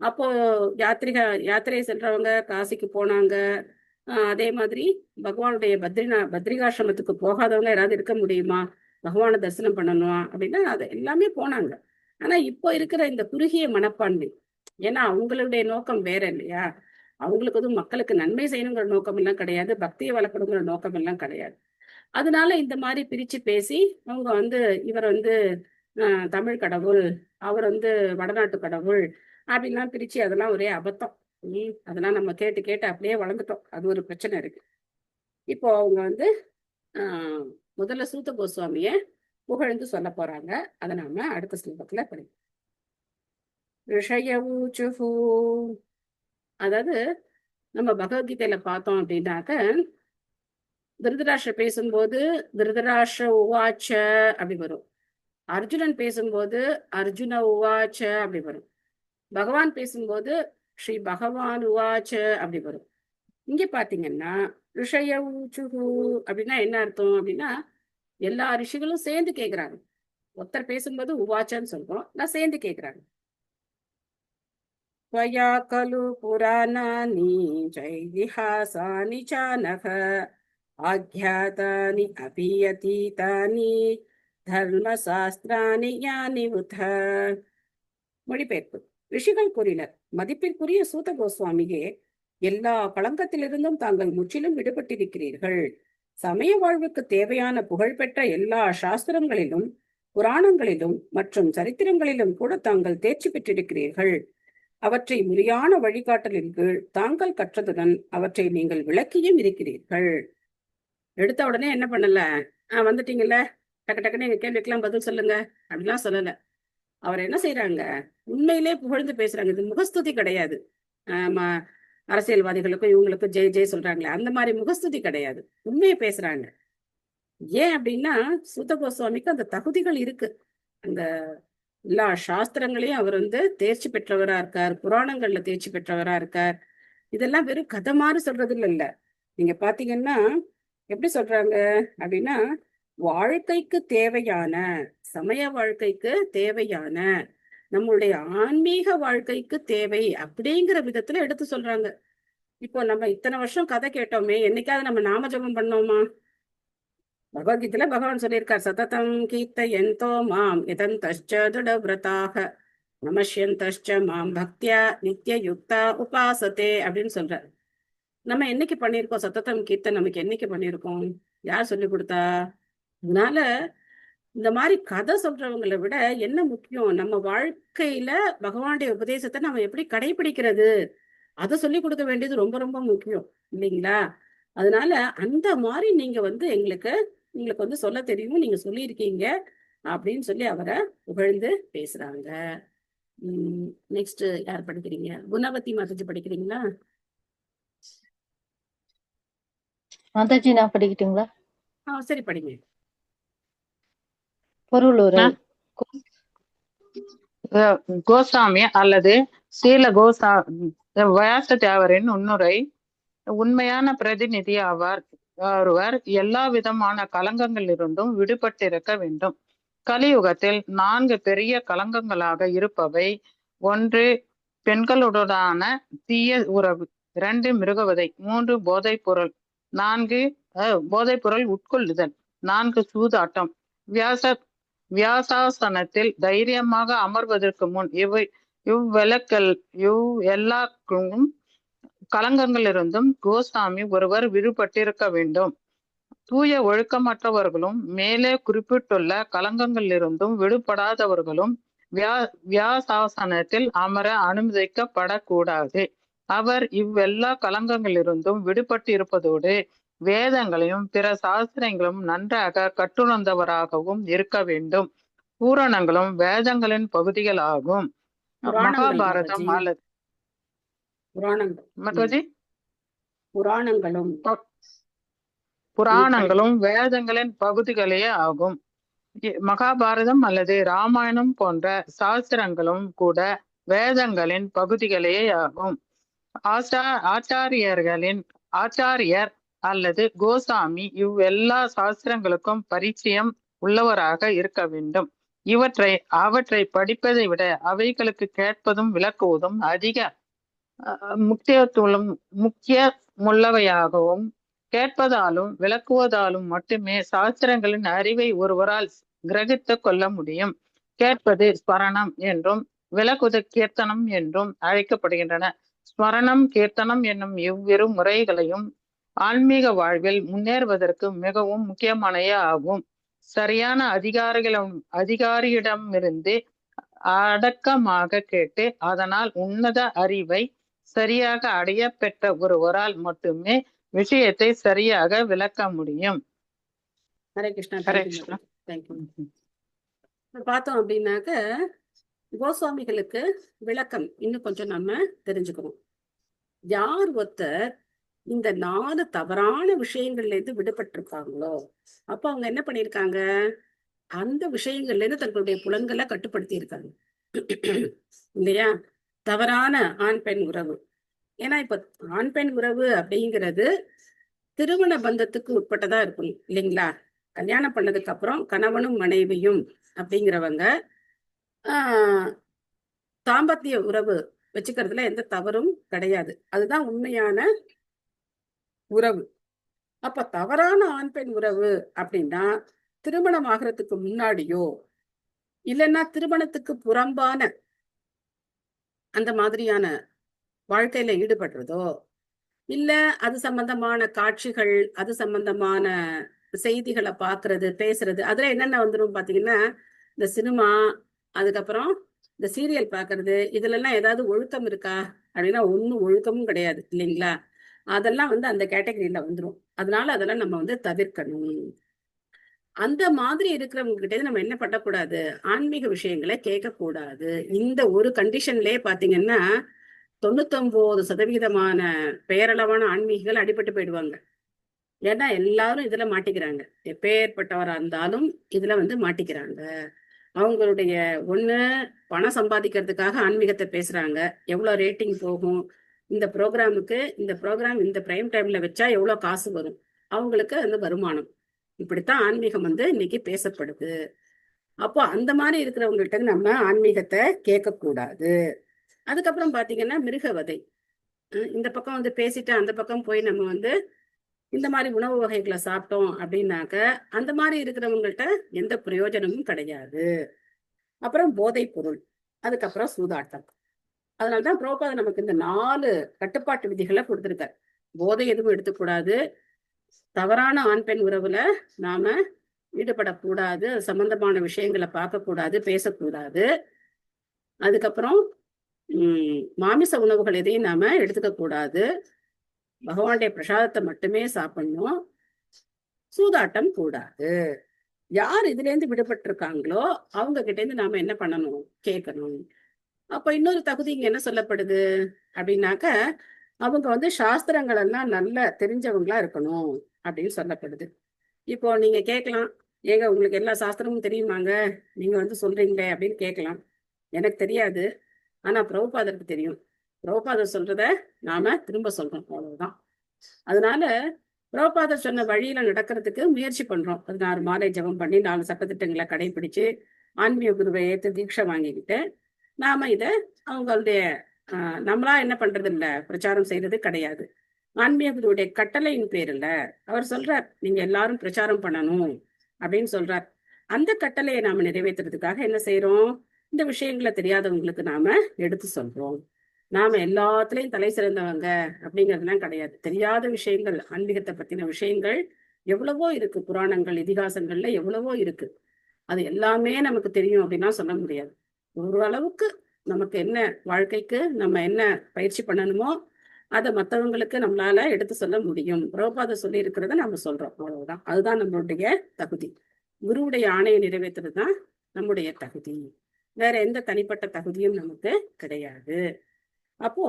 அப்போ யாத்திரை சென்றவங்க காசிக்கு போனாங்க. அதே மாதிரி பகவானுடைய பத்ரிகாசிரமத்துக்கு போகாதவங்க யாராவது இருக்க முடியுமா? பகவானை தரிசனம் பண்ணணும் அப்படின்னா அது எல்லாமே போனாங்க. ஆனா இப்போ இருக்கிற இந்த குறுகிய மனப்பான்மை, ஏன்னா அவங்களுடைய நோக்கம் வேற இல்லையா, அவங்களுக்கு மக்களுக்கு நன்மை செய்யணுங்கிற நோக்கம் எல்லாம் கிடையாது, பக்தியை வளர்க்கணுங்கிற நோக்கம் எல்லாம் கிடையாது. அதனால இந்த மாதிரி பிரிச்சு பேசி அவங்க இவர் தமிழ் கடவுள், அவர் வடநாட்டு கடவுள் அப்படின்லாம் பிரிச்சு அதெல்லாம் ஒரே அபத்தம். அதெல்லாம் நம்ம கேட்டு கேட்டு அப்படியே வளர்ந்துட்டோம். அது ஒரு பிரச்சனை இருக்கு. இப்போ அவங்க முதல்ல சூத்த கோஸ்வாமிய புகழ்ந்து சொல்ல போறாங்க. அதை நாம அடுத்த ஸ்லோகத்துல படிப்போம். ரிஷயவூச்சுஹு, அதாவது நம்ம பகவத்கீதையில பார்த்தோம் அப்படின்னாக்க திருதராஷ்டிர பேசும்போது திருதராஷ்டிர உவாச்ச அப்படி வரும். அர்ஜுனன் பேசும்போது அர்ஜுன உவாச்ச அப்படி வரும். பகவான் பேசும்போது ஸ்ரீ பகவான் உவாச்ச அப்படி வரும். இங்க பாத்தீங்கன்னா ரிஷயவூச்சுஹு அப்படின்னா என்ன அர்த்தம் அப்படின்னா எல்லா ரிஷிகளும் சேர்ந்து கேட்கிறாங்க. ஒருத்தர் பேசும்போது உவாச்சன்னு சொல்றோம், நான் சேர்ந்து கேட்கிறாங்க. त्वया खलु पुराणानि चैतिहासानि च नघ आख्यातानि अपि अतीतानि தர்மசாஸ்திராணி யானி உத. மொழிபெயர்ப்பு. ரிஷிகள் கூறினர், மதிப்பிற்குரிய சூத கோஸ்வாமியே, எல்லா களங்கத்திலிருந்தும் தாங்கள் முற்றிலும் விடுபட்டிருக்கிறீர்கள். சமய வாழ்வுக்கு தேவையான புகழ்பெற்ற எல்லா சாஸ்திரங்களிலும் புராணங்களிலும் மற்றும் சரித்திரங்களிலும் கூட தாங்கள் தேர்ச்சி பெற்றிருக்கிறீர்கள். அவற்றை முறையான வழிகாட்டலின் கீழ் தாங்கள் கற்றதுடன் அவற்றை நீங்கள் விளக்கியும் இருக்கிறீர்கள். எடுத்த உடனே என்ன பண்ணல, வந்துட்டீங்கல்ல, டக்கு டக்குன்னு எங்க கேள்விக்கெல்லாம் பதில் சொல்லுங்க அப்படிலாம் சொல்லல. அவர் என்ன செய்யறாங்க, உண்மையிலே புகழ்ந்து பேசுறாங்க. இது முகஸ்துதி கிடையாது. அரசியல்வாதிகளுக்கும் இவங்களுக்கும் ஜெய் ஜெய் சொல்றாங்களே அந்த மாதிரி முகஸ்துதி கிடையாது, உண்மையை பேசுறாங்க. ஏன் அப்படின்னா சூத கோஸ்வாமிக்கு அந்த தகுதிகள் இருக்கு. அந்த எல்லா சாஸ்திரங்களையும் அவர் தேர்ச்சி பெற்றவரா இருக்கார், புராணங்கள்ல தேர்ச்சி பெற்றவரா இருக்கார். இதெல்லாம் வெறும் கதை மாதிரி சொல்றது இல்ல. நீங்க பாத்தீங்கன்னா எப்படி சொல்றாங்க அப்படின்னா வாழ்க்கைக்கு தேவையான, சமய வாழ்க்கைக்கு தேவையான, நம்மளுடைய ஆன்மீக வாழ்க்கைக்கு தேவை அப்படிங்கிற விதத்துல எடுத்து சொல்றாங்க. இப்போ நம்ம இத்தனை வருஷம் கதை கேட்டோமே, என்னைக்காவது நம்ம நாம ஜபம் பண்ணோமா? பகவத்கீதையில பகவான் சொல்லியிருக்கார், சததம் கீர்த்தயந்தோ மாம் யதந்தஸ்ச திருடவ்ரதாக நமஷ்யந்தஸ்ச மாம் பக்தியா நித்ய யுக்தா உபாசதே அப்படின்னு சொல்றாரு. நம்ம என்னைக்கு பண்ணியிருக்கோம் சததம் கீர்த்தன்? நமக்கு என்னைக்கு பண்ணியிருக்கோம்? யார் சொல்லி கொடுத்தா? அதனால இந்த மாதிரி கதை சொல்றவங்களை விட என்ன முக்கியம், நம்ம வாழ்க்கையில பகவானுடைய உபதேசத்தை நம்ம எப்படி கடைபிடிக்கிறது, அதை சொல்லி கொடுக்க வேண்டியது ரொம்ப ரொம்ப முக்கியம் இல்லைங்களா? அதனால அந்த மாதிரி நீங்க எங்களுக்கு சொல்ல தெரியும், நீங்க சொல்லியிருக்கீங்க. அப்படின்னு சொல்லி அவரை புகழ்ந்து பேசுறாங்க. நெக்ஸ்ட் யார் படிக்கிறீங்க? குணவதி மாதாஜி படிக்கிறீங்களா? மாதாஜி நான் படிக்கட்டுங்களா? சரி படிங்க. பொருளுரை. கோசாமி அல்லது ஸ்ரீல வியாச தேவரின் முன்னுரை உண்மையான பிரதிநிதி ஆவார். ஒருவர் எல்லா விதமான கலங்கங்களிலிருந்தும் விடுபட்டிருக்க வேண்டும். கலியுகத்தில் 4 பெரிய கலங்கங்களாக இருப்பவை: 1 பெண்களுடனான தீய உறவு, 2 மிருகவதை, 3 போதைப் பொருள், 4 போதைப் பொருள் உட்கொள்ளுதல், 4 சூதாட்டம். வியாசாசனத்தில் தைரியமாக அமர்வதற்கு முன் எல்லா கலங்கங்களிலிருந்தும் கோசாமி ஒருவர் விடுபட்டிருக்க வேண்டும். தூய ஒழுக்கமற்றவர்களும் மேலே குறிப்பிட்டுள்ள கலங்கங்களிலிருந்தும் விடுபடாதவர்களும் வியாசாசனத்தில் அமர அனுமதிக்கப்படக்கூடாது. அவர் இவ்வெல்லா கலங்கங்களிலிருந்தும் விடுபட்டு இருப்பதோடு வேதங்களையும் பிற சாஸ்திரங்களும் நன்றாக கற்றுணர்ந்தவராகவும் இருக்க வேண்டும். பூரணங்களும் வேதங்களின் பகுதிகளாகும். மகாபாரதம் அல்லது புராணங்களும் வேதங்களின் பகுதிகளே ஆகும். மகாபாரதம் அல்லது ராமாயணம் போன்ற சாஸ்திரங்களும் கூட வேதங்களின் பகுதிகளே ஆகும். ஆச்சாரியர் அல்லது கோசாமி இவ்வெல்லா சாஸ்திரங்களுக்கும் பரிச்சயம் உள்ளவராக இருக்க வேண்டும். அவற்றை படிப்பதை விட அவைகளுக்கு கேட்பதும் விளக்குவதும் அதிக முக்கியமுள்ளவையாகவும், கேட்பதாலும் விளக்குவதாலும் மட்டுமே சாஸ்திரங்களின் அறிவை ஒருவரால் கிரகித்து கொள்ள முடியும். கேட்பது ஸ்மரணம் என்றும் விளக்குவது கீர்த்தனம் என்றும் அழைக்கப்படுகின்றன. ஸ்மரணம், கீர்த்தனம் என்னும் இவ்விரு முறைகளையும் ஆன்மீக வாழ்வில் முன்னேறுவதற்கு மிகவும் முக்கியமானவை ஆகும். சரியான அதிகாரியிடமிருந்து அடக்கமாக கேட்டு அதனால் உன்னத அறிவை சரியாக அடைய பெற்ற ஒருவரால் மட்டுமே விஷயத்தை சரியாக விளக்க முடியும். ஹரே கிருஷ்ணா. தேங்க்யூ. பார்த்தோம் அப்படின்னாக்க கோஸ்வாமிகளுக்கு விளக்கம் இன்னும் கொஞ்சம் நம்ம தெரிஞ்சுக்கணும். யார் ஒருத்தர் இந்த 4 தவறான விஷயங்கள்ல இருந்து விடுபட்டிருக்காங்களோ அப்ப அவங்க என்ன பண்ணிருக்காங்க, அந்த விஷயங்கள்ல இருந்து தங்களுடைய புலன்களை கட்டுப்படுத்தி இருக்காங்க இல்லையா? தவறான ஆண் பெண் உறவு. ஏன்னா இப்ப ஆண் பெண் உறவு அப்படிங்கிறது திருமண பந்தத்துக்கு உட்பட்டதா இருக்கணும் இல்லைங்களா? கல்யாணம் பண்ணதுக்கு அப்புறம் கணவனும் மனைவியும் அப்படிங்கிறவங்க தாம்பத்திய உறவு வச்சுக்கிறதுல எந்த தவறும் கிடையாது. அதுதான் உண்மையான உறவு. அப்ப தவறான ஆண் பெண் உறவு அப்படின்னா திருமணம் ஆகிறதுக்கு முன்னாடியோ இல்லைன்னா திருமணத்துக்கு புறம்பான அந்த மாதிரியான வாழ்க்கையில ஈடுபடுறதோ, இல்ல அது சம்பந்தமான காட்சிகள், அது சம்பந்தமான செய்திகளை பாக்குறது, பேசுறது, அதுல என்னென்ன வந்துடும் பாத்தீங்கன்னா இந்த சினிமா, அதுக்கப்புறம் இந்த சீரியல் பாக்குறது, இதுல எல்லாம் ஏதாவது ஒழுக்கம் இருக்கா அப்படின்னா ஒன்னும் ஒழுக்கமும் கிடையாது இல்லைங்களா? அதெல்லாம் அந்த கேட்டகரியில வந்துடும். அதனால அதெல்லாம் நம்ம தவிர்க்கணும். அந்த மாதிரி இருக்கிறவங்க கிட்ட நம்ம என்ன பண்ணக்கூடாது, ஆன்மீக விஷயங்களை கேட்க கூடாது. இந்த ஒரு கண்டிஷன்லயே பாத்தீங்கன்னா 99% பெயரளவான ஆன்மீகிகள் அடிபட்டு போயிடுவாங்க. ஏன்னா எல்லாரும் இதுல மாட்டிக்கிறாங்க. எப்பேற்பட்டவரா இருந்தாலும் இதுல மாட்டிக்கிறாங்க. அவங்களுடைய ஒண்ணு பணம் சம்பாதிக்கிறதுக்காக ஆன்மீகத்தை பேசுறாங்க. எவ்வளவு ரேட்டிங் போகும், இந்த ப்ரோக்ராமுக்கு இந்த பிரைம் டைம்ல வச்சா எவ்வளவு காசு வரும், அவங்களுக்கு அந்த வருமானம். இப்படித்தான் ஆன்மீகம் இன்னைக்கு பேசப்படுது. அப்போ அந்த மாதிரி இருக்கிறவங்கள்ட்ட நம்ம ஆன்மீகத்தை கேட்க கூடாது. அதுக்கப்புறம் பாத்தீங்கன்னா மிருகவதை. இந்த பக்கம் பேசிட்டு அந்த பக்கம் போய் நம்ம இந்த மாதிரி உணவு வகைகளை சாப்பிட்டோம் அப்படின்னாக்க அந்த மாதிரி இருக்கிறவங்கள்ட்ட எந்த பிரயோஜனமும் கிடையாது. அப்புறம் போதைப் பொருள், அதுக்கப்புறம் சூதாட்டம். அதனாலதான் பிரபுபாதர் நமக்கு இந்த 4 கட்டுப்பாட்டு விதிகளை கொடுத்திருக்காரு. போதை எதுவும் எடுத்துக்கூடாது, தவறான ஆண் பெண் உறவுல நாம ஈடுபடக்கூடாது, சம்பந்தமான விஷயங்களை பார்க்கக்கூடாது, பேசக்கூடாது. அதுக்கப்புறம் மாமிச உணவுகள் எதையும் நாம எடுத்துக்க கூடாது, பகவானுடைய பிரசாதத்தை மட்டுமே சாப்பிடணும், சூதாட்டம் கூடாது. யார் இதுல இருந்து விடுபட்டிருக்காங்களோ அவங்க கிட்ட இருந்து நாம என்ன பண்ணணும், கேட்கணும். அப்ப இன்னொரு தகுதி இங்க என்ன சொல்லப்படுது அப்படின்னாக்க, அவங்க வந்து சாஸ்திரங்கள் எல்லாம் நல்ல தெரிஞ்சவங்களா இருக்கணும் அப்படின்னு சொல்லப்படுது. இப்போ நீங்க கேட்கலாம், ஏங்க உங்களுக்கு எல்லா சாஸ்திரமும் தெரியுமாங்க, நீங்க வந்து சொல்றீங்களே அப்படின்னு கேட்கலாம். எனக்கு தெரியாது, ஆனா பிரபுபாதருக்கு தெரியும். பிரபுபாதர் சொல்றத நாம திரும்ப சொல்றோம், அவ்வளவுதான். அதனால பிரபுபாதர் சொன்ன வழியில நடக்கிறதுக்கு முயற்சி பண்றோம். 16 மாலை ஜபம் பண்ணி 4 சட்டத்திட்டங்களை கடைபிடிச்சு ஆன்மீக குருவை ஏற்று தீட்சை வாங்கிக்கிட்டு நாம இத அவங்களுடைய நம்மளா என்ன பண்றது இல்ல, பிரச்சாரம் செய்யறது கிடையாது. ஆன்மீக குருவுடைய கட்டளையின் பேர்ல அவர் சொல்றார், நீங்க எல்லாரும் பிரச்சாரம் பண்ணணும் அப்படின்னு சொல்றார். அந்த கட்டளையை நாம நிறைவேற்றுறதுக்காக என்ன செய்யறோம், இந்த விஷயங்களை தெரியாதவங்களுக்கு நாம எடுத்து சொல்றோம். நாம எல்லாத்துலயும் தலை சிறந்தவங்க அப்படிங்கிறதுலாம் கிடையாது. தெரியாத விஷயங்கள், ஆன்மீகத்தை பத்தின விஷயங்கள் எவ்வளவோ இருக்கு, புராணங்கள் இதிகாசங்கள்ல எவ்வளவோ இருக்கு. அது எல்லாமே நமக்கு தெரியும் அப்படின்னா சொல்ல முடியாது. ஓரளவுக்கு நமக்கு என்ன வாழ்க்கைக்கு நம்ம என்ன பயிற்சி பண்ணணுமோ அதை மற்றவங்களுக்கு நம்மளால எடுத்து சொல்ல முடியும். பிரபுபாதர் சொல்லி இருக்கிறத நம்ம சொல்றோம், அவ்வளவுதான். அதுதான் நம்மளுடைய தகுதி. குருவுடைய ஆணையை நிறைவேற்றுறது தான் நம்முடைய தகுதி. வேற எந்த தனிப்பட்ட தகுதியும் நமக்கு கிடையாது. அப்போ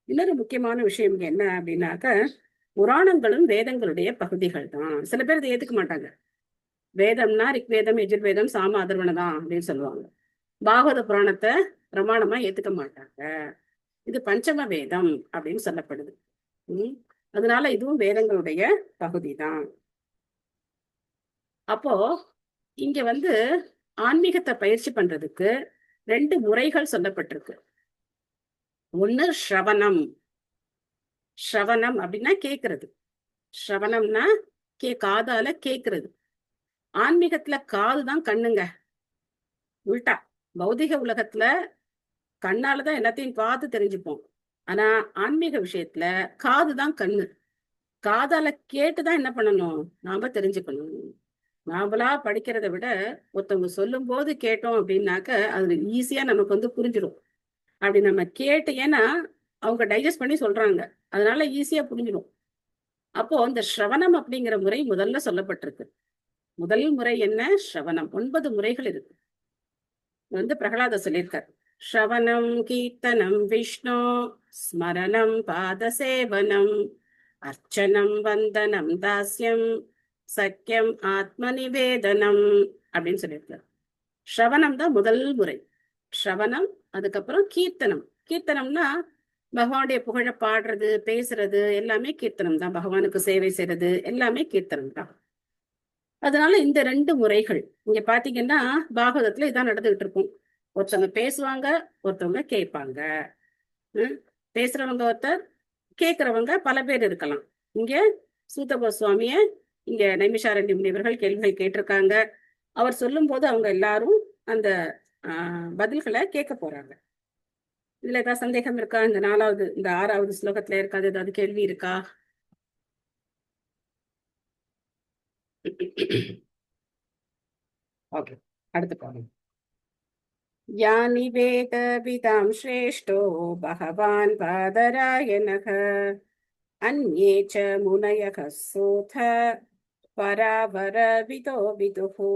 இன்னொரு முக்கியமான விஷயம் என்ன அப்படின்னாக்க, புராணங்களும் வேதங்களுடைய பகுதிகள் தான். சில பேர் இதை ஏத்துக்க மாட்டாங்க. வேதம்னா ரிக்வேதம், எஜுர்வேதம், சாம அதர்வணம் தான் அப்படின்னு சொல்லுவாங்க. பாகவத புராணத்தை பிரமாணமா ஏத்துக்க மாட்டாங்க. இது பஞ்சம வேதம் அப்படின்னு சொல்லப்படுது. அதனால இதுவும் வேதங்களுடைய பகுதி தான். அப்போ இங்க வந்து ஆன்மீகத்தை பயிற்சி பண்றதுக்கு 2 முறைகள் சொல்லப்பட்டிருக்கு. ஒண்ணு ஸ்ரவணம். ஸ்ரவணம் அப்படின்னா கேட்கறது. ஸ்ரவணம்னா காதால கேட்கறது. ஆன்மீகத்துல காதுதான் கண்ணுங்க. உள்டா பௌதிக உலகத்துல கண்ணாலதான் எல்லாத்தையும் பார்த்து தெரிஞ்சுப்போம். ஆனா ஆன்மீக விஷயத்துல காதுதான் கண்ணு. காதால கேட்டுதான் என்ன பண்ணணும், நாம தெரிஞ்சுக்கணும். நாமளா படிக்கிறத விட ஒருத்தவங்க சொல்லும் போது கேட்டோம் அப்படின்னாக்க அது ஈஸியா நமக்கு வந்து புரிஞ்சிடும். அப்படி நம்ம கேட்டு, ஏன்னா அவங்க டைஜஸ்ட் பண்ணி சொல்றாங்க, அதனால ஈஸியா புரிஞ்சிடும். அப்போ இந்த ஸ்ரவணம் அப்படிங்கிற முறை முதல்ல சொல்லப்பட்டிருக்கு. முதல் முறை என்ன, ஸ்ரவணம். 9 முறைகள் இருக்கு. வந்து பிரகலாத சொல்லியிருக்கார். ஸ்ரவணம் கீர்த்தனம் விஷ்ணு ஸ்மரணம் பாதசேவனம் அர்ச்சனம் வந்தனம் தாஸ்யம் சக்கியம் ஆத்ம நிவேதனம் அப்படின்னு சொல்லியிருக்கார். ஸ்ரவணம் தான் முதல் முறை. ஸ்ரவணம், அதுக்கப்புறம் கீர்த்தனம். கீர்த்தனம்னா பகவானுடைய புகழ பாடுறது, பேசுறது எல்லாமே கீர்த்தனம் தான். பகவானுக்கு சேவை செய்யறது எல்லாமே கீர்த்தனம் தான். அதனால இந்த 2 முறைகள் இங்க பாத்தீங்கன்னா பாகவதத்துல இதான் நடந்துகிட்டு இருக்கும். ஒருத்தவங்க பேசுவாங்க, ஒருத்தவங்க கேட்பாங்க. பேசுறவங்க ஒருத்தர், கேட்கிறவங்க பல பேர் இருக்கலாம். இங்க சூத கோஸ்வாமிய இங்க நைமிஷாரண்ய முனிவர்கள் கேள்விகள் கேட்டிருக்காங்க. அவர் சொல்லும் போது அவங்க எல்லாரும் அந்த பதில்களை கேட்க போறாங்க. இதுல ஏதாவது சந்தேகம் இருக்கா? இந்த 6வது ஸ்லோகத்துல இருக்காது, ஏதாவது கேள்வி இருக்கா? ஓகே, அடுத்து பாருங்க. யானி வேத விதாம் ஸ்ரேஷ்டோ பகவான் பாதராயணக அன்யே ச முனயக சோத பராவர விதோ விதுஹு.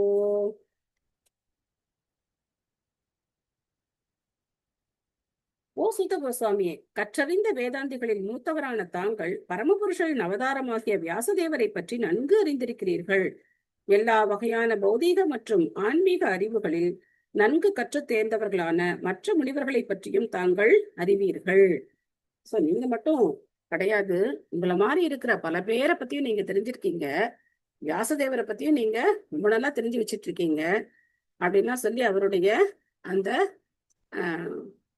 ஓ சூத கோஸ்வாமியே, கற்றறிந்த வேதாந்திகளில் மூத்தவரான தாங்கள் பரமபுருஷரின் அவதாரமாகிய வியாசதேவரை பற்றி நன்கு அறிந்திருக்கிறீர்கள். எல்லா வகையான பௌதீக மற்றும் ஆன்மீக அறிவுகளில் நன்கு கற்று தேர்ந்தவர்களான மற்ற முனிவர்களை பற்றியும் தாங்கள் அறிவீர்கள். சோ நீங்க மட்டும் கிடையாது, உங்களை மாதிரி இருக்கிற பல பேரை பத்தியும் நீங்க தெரிஞ்சிருக்கீங்க. வியாசதேவரை பத்தியும் நீங்க ரொம்ப நல்லா தெரிஞ்சு வச்சிட்டு இருக்கீங்க அப்படின்னா சொல்லி அவருடைய அந்த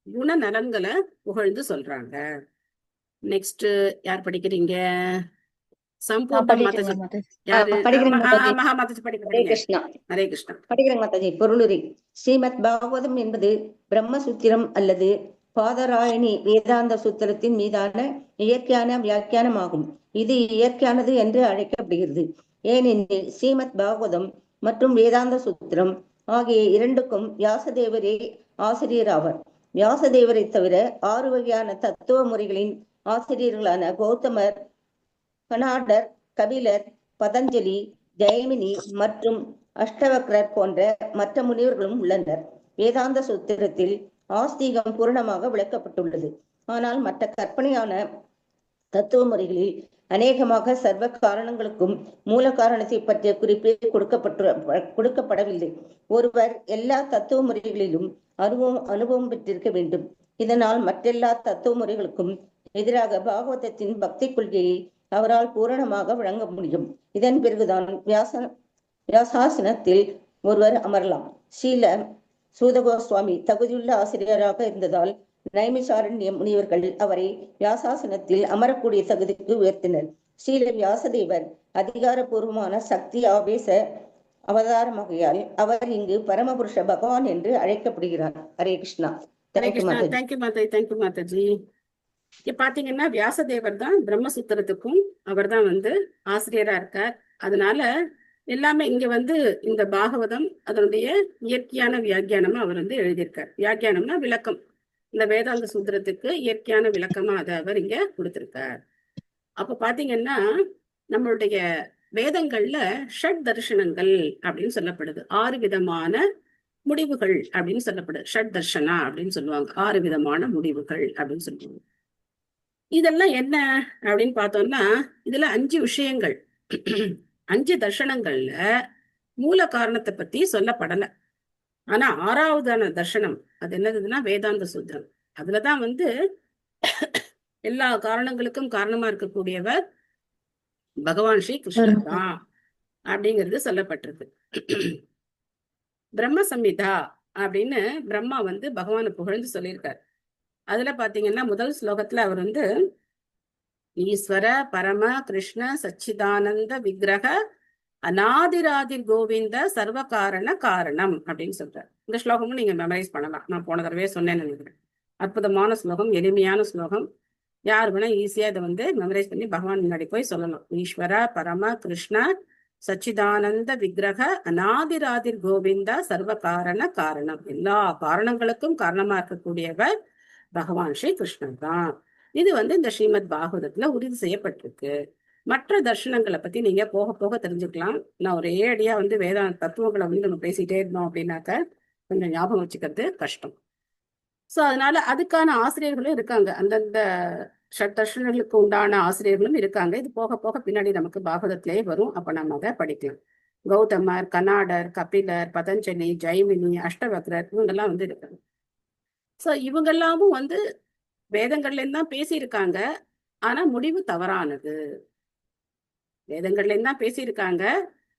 குணநலன்களை புகழ்ந்து சொல்றாங்க. நெக்ஸ்ட் யார் படிக்கிறீங்க? பொருளுரை. ஸ்ரீமத் பாகவதம் என்பது பிரம்மசூத்திரம் அல்லது பாதராயணி வேதாந்த சூத்திரத்தின் மீதான இயற்கையான வியாக்கியானமாகும். இது இயற்கையானது என்று அழைக்கப்படுகிறது. ஏனெனில் ஸ்ரீமத் பாகவதம் மற்றும் வேதாந்த சூத்திரம் ஆகிய இரண்டுக்கும் வியாசதேவரே ஆசிரியர் ஆவர். வியாசதேவரை தவிர 6 வகையான தத்துவ முறைகளின் ஆசிரியர்களான கௌதமர், கனாடர், கபிலர், பதஞ்சலி, ஜெயமினி மற்றும் அஷ்டவக்ரர் போன்ற மற்ற முனிவர்களும் உள்ளனர். வேதாந்த சூத்திரத்தில் ஆஸ்திகம் பூரணமாக விளக்கப்பட்டுள்ளது. ஆனால் மற்ற கற்பனையான தத்துவ முறைகளில் அநேகமாக சர்வ காரணங்களுக்கும் மூல காரணத்தை பற்றிய குறிப்பே கொடுக்கப்படவில்லை. ஒருவர் எல்லா தத்துவ முறைகளிலும் அனுபவம் பெற்றிருக்க வேண்டும். இதனால் மற்றெல்லா தத்துவ முறைகளுக்கும் எதிராக பாகவதத்தின் பக்தி கொள்கையை அவரால் பூரணமாக வழங்க முடியும். இதன் பிறகுதான் வியாசாசனத்தில் ஒருவர் அமரலாம். ஸ்ரீல சூதகோஸ்வாமி தகுதியுள்ள ஆசிரியராக இருந்ததால் நைமிசாரண்ய முனிவர்கள் அவரை வியாசாசனத்தில் அமரக்கூடிய தகுதிக்கு உயர்த்தினர். ஸ்ரீல வியாசதேவர் அதிகாரபூர்வமான சக்தி ஆவேச அவதாரமாகையால் அவர் இங்கு பரமபுருஷ பகவான் என்று அழைக்கப்படுகிறார். ஹரே கிருஷ்ணா. தேங்க்யூ மாதாஜி. இங்க பாத்தீங்கன்னா வியாசதேவர் தான் பிரம்மசூத்திரத்துக்கும் அவர் தான் ஆசிரியரா இருக்கார். அதனால எல்லாமே இங்க இந்த பாகவதம் அதனுடைய இயற்கையான வியாக்கியானமா அவர் எழுதியிருக்கார். வியாக்கியானம்னா விளக்கம். இந்த வேதாந்த சூத்திரத்துக்கு இயற்கையான விளக்கமா அதை அவர் இங்க கொடுத்திருக்கார். அப்ப பாத்தீங்கன்னா நம்மளுடைய வேதங்கள்ல ஷட் தர்ஷனங்கள் அப்படின்னு சொல்லப்படுது. 6 விதமான முடிவுகள் அப்படின்னு சொல்லப்படுது. ஷட் தர்ஷனா அப்படின்னு சொல்லுவாங்க. 6 விதமான முடிவுகள் அப்படின்னு சொல்லுவாங்க. இதெல்லாம் என்ன அப்படின்னு பார்த்தோம்னா இதுல 5 விஷயங்கள் 5 தர்ஷனங்கள்ல மூல காரணத்தை பத்தி சொல்லப்படல. ஆனா 6வதான தர்ஷனம் அது என்னதுன்னா வேதாந்த சூத்திரம். அதுலதான் எல்லா காரணங்களுக்கும் காரணமா இருக்கக்கூடியவர் பகவான் ஸ்ரீ கிருஷ்ணர் தான் அப்படிங்கிறது சொல்லப்பட்டிருக்கு. பிரம்ம சம்ஹிதா அப்படின்னு பிரம்மா பகவானை புகழ்ந்து சொல்லியிருக்காரு. அதுல பாத்தீங்கன்னா முதல் ஸ்லோகத்துல அவர் ஈஸ்வர பரம கிருஷ்ண சச்சிதானந்த விக்கிரக அநாதிராதிர் கோவிந்த சர்வ காரண காரணம் அப்படின்னு சொல்றாரு. இந்த ஸ்லோகமும் நீங்க மெமரைஸ் பண்ணலாம். நான் போன தடவையே சொன்னேன்னு நினைக்கிறேன். அற்புதமான ஸ்லோகம், எளிமையான ஸ்லோகம். யார் வேணா ஈஸியா இதை மெமரைஸ் பண்ணி பகவான் முன்னாடி போய் சொல்லலாம். ஈஸ்வர பரம கிருஷ்ண சச்சிதானந்த விக்கிரக அநாதிராதிர் கோவிந்த சர்வ காரண காரணம். எல்லா காரணங்களுக்கும் காரணமா இருக்கக்கூடியவர் பகவான் ஸ்ரீ கிருஷ்ணன் தான். இது இந்த ஸ்ரீமத் பாகவதத்துல உறுதி செய்யப்பட்டிருக்கு. மற்ற தர்ஷனங்களை பத்தி நீங்க போக போக தெரிஞ்சுக்கலாம். நான் ஒரே அடியா வேதாந்த தத்துவங்களை நம்ம பேசிட்டே இருந்தோம் அப்படின்னாக்க கொஞ்சம் ஞாபகம் வச்சுக்கிறது கஷ்டம். சோ அதனால அதுக்கான ஆசிரியர்களும் இருக்காங்க. அந்தந்த தர்ஷனங்களுக்கு உண்டான ஆசிரியர்களும் இருக்காங்க. இது போக போக பின்னாடி நமக்கு பாகவதத்திலேயே வரும். அப்ப நம்ம அதை படிக்கலாம். கௌதமர், கனாடர், கபிலர், பதஞ்சலி, ஜெய்மினி, அஷ்டவக்ரர் இவங்கெல்லாம் இருக்காங்க. சோ இவங்கெல்லாமும் வேதங்கள்ல தான் பேசியிருக்காங்க. ஆனா முடிவு தவறானது. வேதங்கள்ல தான் பேசியிருக்காங்க.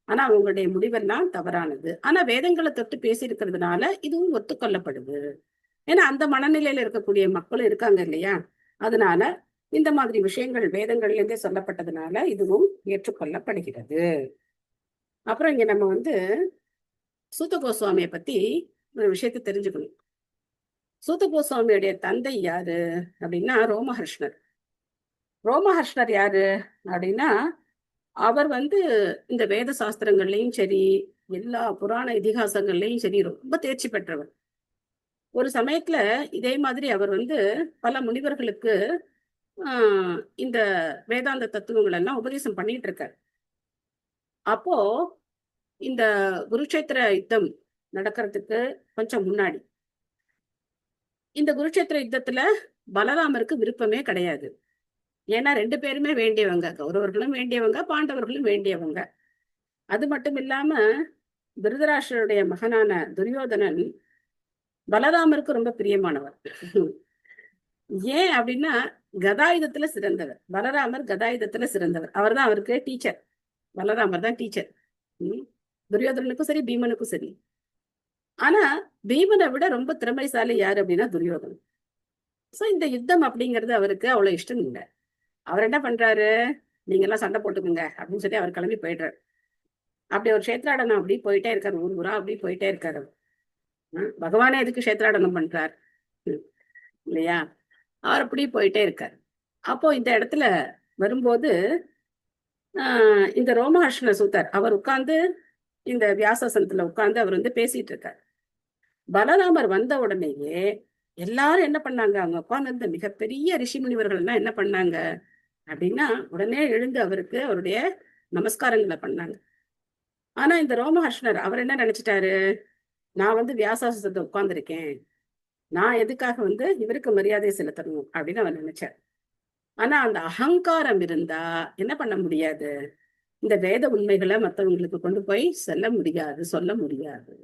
ஆனா அவங்களுடைய முடிவெல்லாம் தவறானது. ஆனா வேதங்களை தொட்டு பேசியிருக்கிறதுனால இதுவும் ஒத்துக்கொள்ளப்படுது. ஏன்னா அந்த மனநிலையில இருக்கக்கூடிய மக்களும் இருக்காங்க இல்லையா? அதனால இந்த மாதிரி விஷயங்கள் வேதங்கள்ல இருந்தே சொல்லப்பட்டதுனால இதுவும் ஏற்றுக்கொள்ளப்படுகிறது. அப்புறம் இங்க நம்ம சூத கோஸ்வாமியை பத்தி ஒரு விஷயத்தை தெரிஞ்சுக்கணும். சூத கோஸ்வாமியுடைய தந்தை யாரு அப்படின்னா ரோமஹர்ஷ்ணர். ரோமஹர்ஷ்ணர் யாரு அப்படின்னா அவர் இந்த வேத சாஸ்திரங்கள்லயும் சரி எல்லா புராண இதிகாசங்கள்லயும் சரி ரொம்ப தேர்ச்சி பெற்றவர். ஒரு சமயத்துல இதே மாதிரி அவர் பல முனிவர்களுக்கு இந்த வேதாந்த தத்துவங்கள் எல்லாம் உபதேசம் பண்ணிட்டு இருக்கார். அப்போ இந்த குருட்சேத்திர யுத்தம் நடக்கிறதுக்கு கொஞ்சம் முன்னாடி இந்த குருட்சேத்திர யுத்தத்துல பலராமருக்கு விருப்பமே கிடையாது. ஏன்னா 2 பேருமே வேண்டியவங்க. கௌரவர்களும் வேண்டியவங்க, பாண்டவர்களும் வேண்டியவங்க. அது மட்டும் இல்லாம திருதராஷ்டிரருடைய மகனான துரியோதனன் பலராமருக்கு ரொம்ப பிரியமானவர். ஏன் அப்படின்னா கதாயுதத்துல சிறந்தவர். பலராமர் கதாயுதத்துல சிறந்தவர். அவர் தான் அவருக்கு டீச்சர். பலராமர் தான் டீச்சர். துரியோதனனுக்கும் சரி பீமனுக்கும் சரி. ஆனா பீமனை விட ரொம்ப திறமைசாலி யாரு அப்படின்னா துரியோதனன். சோ இந்த யுத்தம் அப்படிங்கிறது அவருக்கு அவ்வளவு இஷ்டம் இல்லை. அவர் என்ன பண்றாரு, நீங்க எல்லாம் சண்டை போட்டுக்குங்க அப்படின்னு சொல்லி அவர் கிளம்பி போயிடுறாரு. அப்படி ஒரு கஷேத்ராடனம் அப்படி போயிட்டே இருக்காரு. ஊர் ஊரா அப்படி போயிட்டே இருக்காரு. பகவானே எதுக்கு கஷேத்ராடனம் பண்றார் இல்லையா? அவர் அப்படி போயிட்டே இருக்காரு. அப்போ இந்த இடத்துல வரும்போது இந்த ரோமஹர்ஷ்ண சூத்தர் அவர் உட்கார்ந்து இந்த வியாசாசனத்துல உட்கார்ந்து அவர் பேசிட்டு இருக்கார். பலராமர் வந்த உடனேயே எல்லாரும் என்ன பண்ணாங்க, அவங்க உட்கார்ந்து இருந்த மிகப்பெரிய ரிஷி முனிவர்கள் எல்லாம் என்ன பண்ணாங்க அப்படின்னா உடனே எழுந்து அவருக்கு அவருடைய நமஸ்காரங்களை பண்ணாங்க. ஆனா இந்த ரோமஹர்ஷனர் அவர் என்ன நினைச்சிட்டாரு, நான் வந்து வியாசாசனத்தை உட்கார்ந்துருக்கேன், நான் எதுக்காக வந்து இவருக்கு மரியாதை செலுத்தணும் அப்படின்னு அவர் நினைச்சார். ஆனா அந்த அகங்காரம் இருந்தா என்ன பண்ண முடியாது, இந்த வேத உண்மைகளை மற்றவங்களுக்கு கொண்டு போய் சொல்ல முடியாது.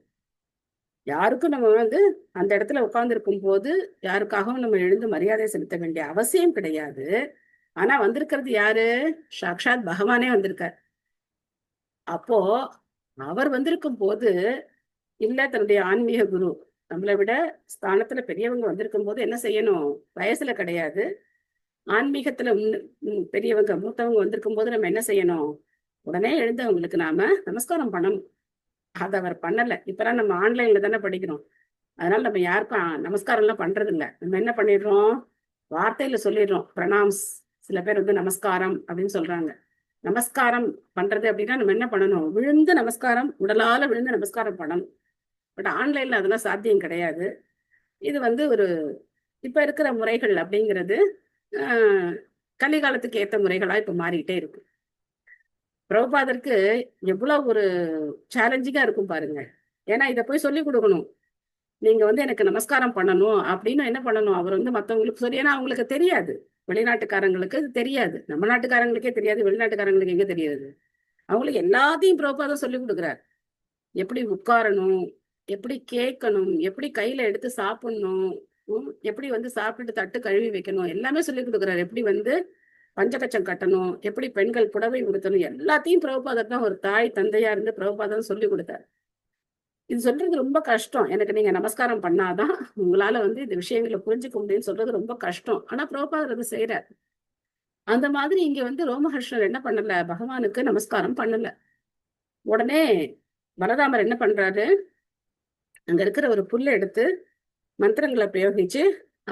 யாருக்கும் நம்ம வந்து அந்த இடத்துல உட்கார்ந்துருக்கும் போது யாருக்காகவும் நம்ம எழுந்து மரியாதை செலுத்த வேண்டிய அவசியம் கிடையாது. ஆனா வந்திருக்கிறது யாரு, சாக்ஷாத் பகவானே வந்திருக்கார். அப்போ அவர் வந்திருக்கும் போது இல்ல, தன்னுடைய ஆன்மீக குரு நம்மளை விட ஸ்தானத்துல பெரியவங்க வந்திருக்கும் போது என்ன செய்யணும், வயசுல கிடையாது, ஆன்மீகத்துல பெரியவங்க மூத்தவங்க வந்திருக்கும் போது நம்ம என்ன செய்யணும், உடனே எழுந்து அவங்களுக்கு நாம நமஸ்காரம் பண்ணணும். அதை அவர் பண்ணல. இப்பெல்லாம் நம்ம ஆன்லைன்ல தானே படிக்கிறோம், அதனால நம்ம யாருக்கும் நமஸ்காரம் எல்லாம் பண்றது இல்லை. நம்ம என்ன பண்ணிடுறோம், வார்த்தையில சொல்லிடுறோம் பிரணாம்ஸ். சில பேர் வந்து நமஸ்காரம் அப்படின்னு சொல்றாங்க. நமஸ்காரம் பண்றது அப்படின்னா நம்ம என்ன பண்ணணும், விழுந்து நமஸ்காரம், உடலால விழுந்து நமஸ்காரம் பண்ணணும். பட் ஆன்லைன்ல அதெல்லாம் சாத்தியம் கிடையாது. இது வந்து ஒரு இப்ப இருக்கிற முறைகள் அப்படிங்கிறது கலிகாலத்துக்கு ஏற்ற முறைகளா இப்ப மாறிக்கிட்டே இருக்கு. பிரபுபாதருக்கு எவ்வளவு ஒரு சேலஞ்சிங்கா இருக்கும் பாருங்க. ஏன்னா இதை போய் சொல்லி கொடுக்கணும், நீங்க வந்து எனக்கு நமஸ்காரம் பண்ணணும் அப்படின்னு என்ன பண்ணணும், அவர் வந்து மற்றவங்களுக்கு சொல்லி, ஏன்னா அவங்களுக்கு தெரியாது, வெளிநாட்டுக்காரங்களுக்கு இது தெரியாது, நம்ம நாட்டுக்காரங்களுக்கே தெரியாது, வெளிநாட்டுக்காரங்களுக்கு எங்க தெரியாது. அவங்களுக்கு எல்லாத்தையும் பிரபுபாதம் சொல்லி கொடுக்குறாரு. எப்படி உட்காரணும், எப்படி கேட்கணும், எப்படி கையில எடுத்து சாப்பிடணும், எப்படி வந்து சாப்பிட்டுட்டு தட்டு கழுவி வைக்கணும், எல்லாமே சொல்லி கொடுக்குறாரு. எப்படி வந்து பஞ்சகச்சம் கட்டணும், எப்படி பெண்கள் புடவை உடுத்தணும், எல்லாத்தையும் பிரபுபாதர் தான் ஒரு தாய் தந்தையா இருந்து பிரபுபாதம் சொல்லி கொடுத்தாரு. இது சொல்றது ரொம்ப கஷ்டம். எனக்கு நீங்க நமஸ்காரம் பண்ணாதான் உங்களால வந்து இந்த விஷயங்களை புரிஞ்சுக்க முடியும்னு சொல்றது ரொம்ப கஷ்டம். ஆனா பிரபுபாதர் அது செய்யறாரு. அந்த மாதிரி இங்க வந்து ரோமஹர்ஷனர் என்ன பண்ணல, பகவானுக்கு நமஸ்காரம் பண்ணல. உடனே பலராமர் என்ன பண்றாரு, அங்க இருக்கிற ஒரு புல்லை எடுத்து மந்திரங்களை பிரயோகிச்சு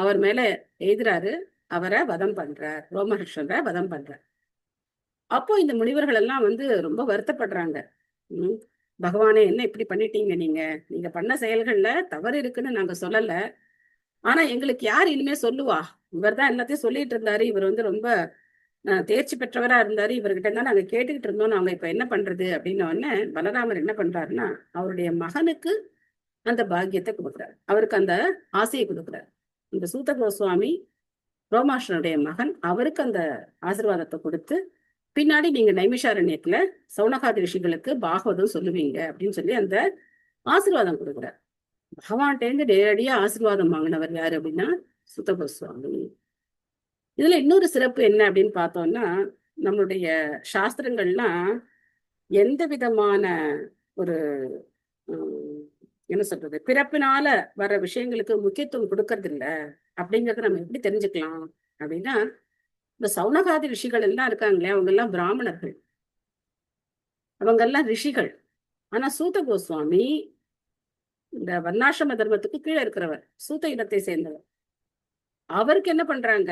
அவர் மேல எழுதுறாரு, அவரை வதம் பண்றார், ரோமஹர்ஷனை வதம் பண்றார். அப்போ இந்த முனிவர்கள் எல்லாம் வந்து ரொம்ப வருத்தப்படுறாங்க. பகவானே என்ன இப்படி பண்ணிட்டீங்க, நீங்க பண்ண செயல்கள்ல தவறு இருக்குன்னு நாங்க சொல்லல, ஆனா எங்களுக்கு யார் இனிமே சொல்லுவா, இவர் தான் எல்லாத்தையும் சொல்லிட்டு இருந்தாரு, இவர் வந்து ரொம்ப தேர்ச்சி பெற்றவரா இருந்தாரு, இவர்கிட்ட தான் நாங்க கேட்டுக்கிட்டு இருந்தோம், நாங்க இப்ப என்ன பண்றது அப்படின்னு உடனே பலராமர் என்ன பண்றாருன்னா அவருடைய மகனுக்கு அந்த பாக்கியத்தை கொடுக்குறாரு, அவருக்கு அந்த ஆசையை கொடுக்குறாரு. இந்த சூத கோஸ்வாமி ரோமாஷனுடைய மகன், அவருக்கு அந்த ஆசீர்வாதத்தை கொடுத்து பின்னாடி நீங்க நைமிஷாரண்யத்துல சௌனகாதி ரிஷிகளுக்கு பாகவதம் சொல்லுவீங்க அப்படின்னு சொல்லி அந்த ஆசீர்வாதம் கொடுக்குறார். பகவான்கிட்டேருந்து நேரடியா ஆசீர்வாதம் வாங்கினவர் யாரு அப்படின்னா சூத கோஸ்வாமி. இதுல இன்னொரு சிறப்பு என்ன அப்படின்னு பார்த்தோம்னா, நம்மளுடைய சாஸ்திரங்கள்லாம் எந்த விதமான ஒரு என்ன சொல்றது, பிறப்பினால வர விஷயங்களுக்கு முக்கியத்துவம் கொடுக்கறது இல்ல அப்படிங்கறத நம்ம எப்படி தெரிஞ்சுக்கலாம் அப்படின்னா, இந்த சௌனகாதி ரிஷிகள் எல்லாம் இருக்காங்களே, அவங்க எல்லாம் பிராமணர்கள், அவங்க எல்லாம் ரிஷிகள். ஆனா சூத கோஸ்வாமி இந்த வர்ணாசிரம தர்மத்துக்கு கீழே இருக்கிறவர், சூத இனத்தை சேர்ந்தவர். அவருக்கு என்ன பண்றாங்க,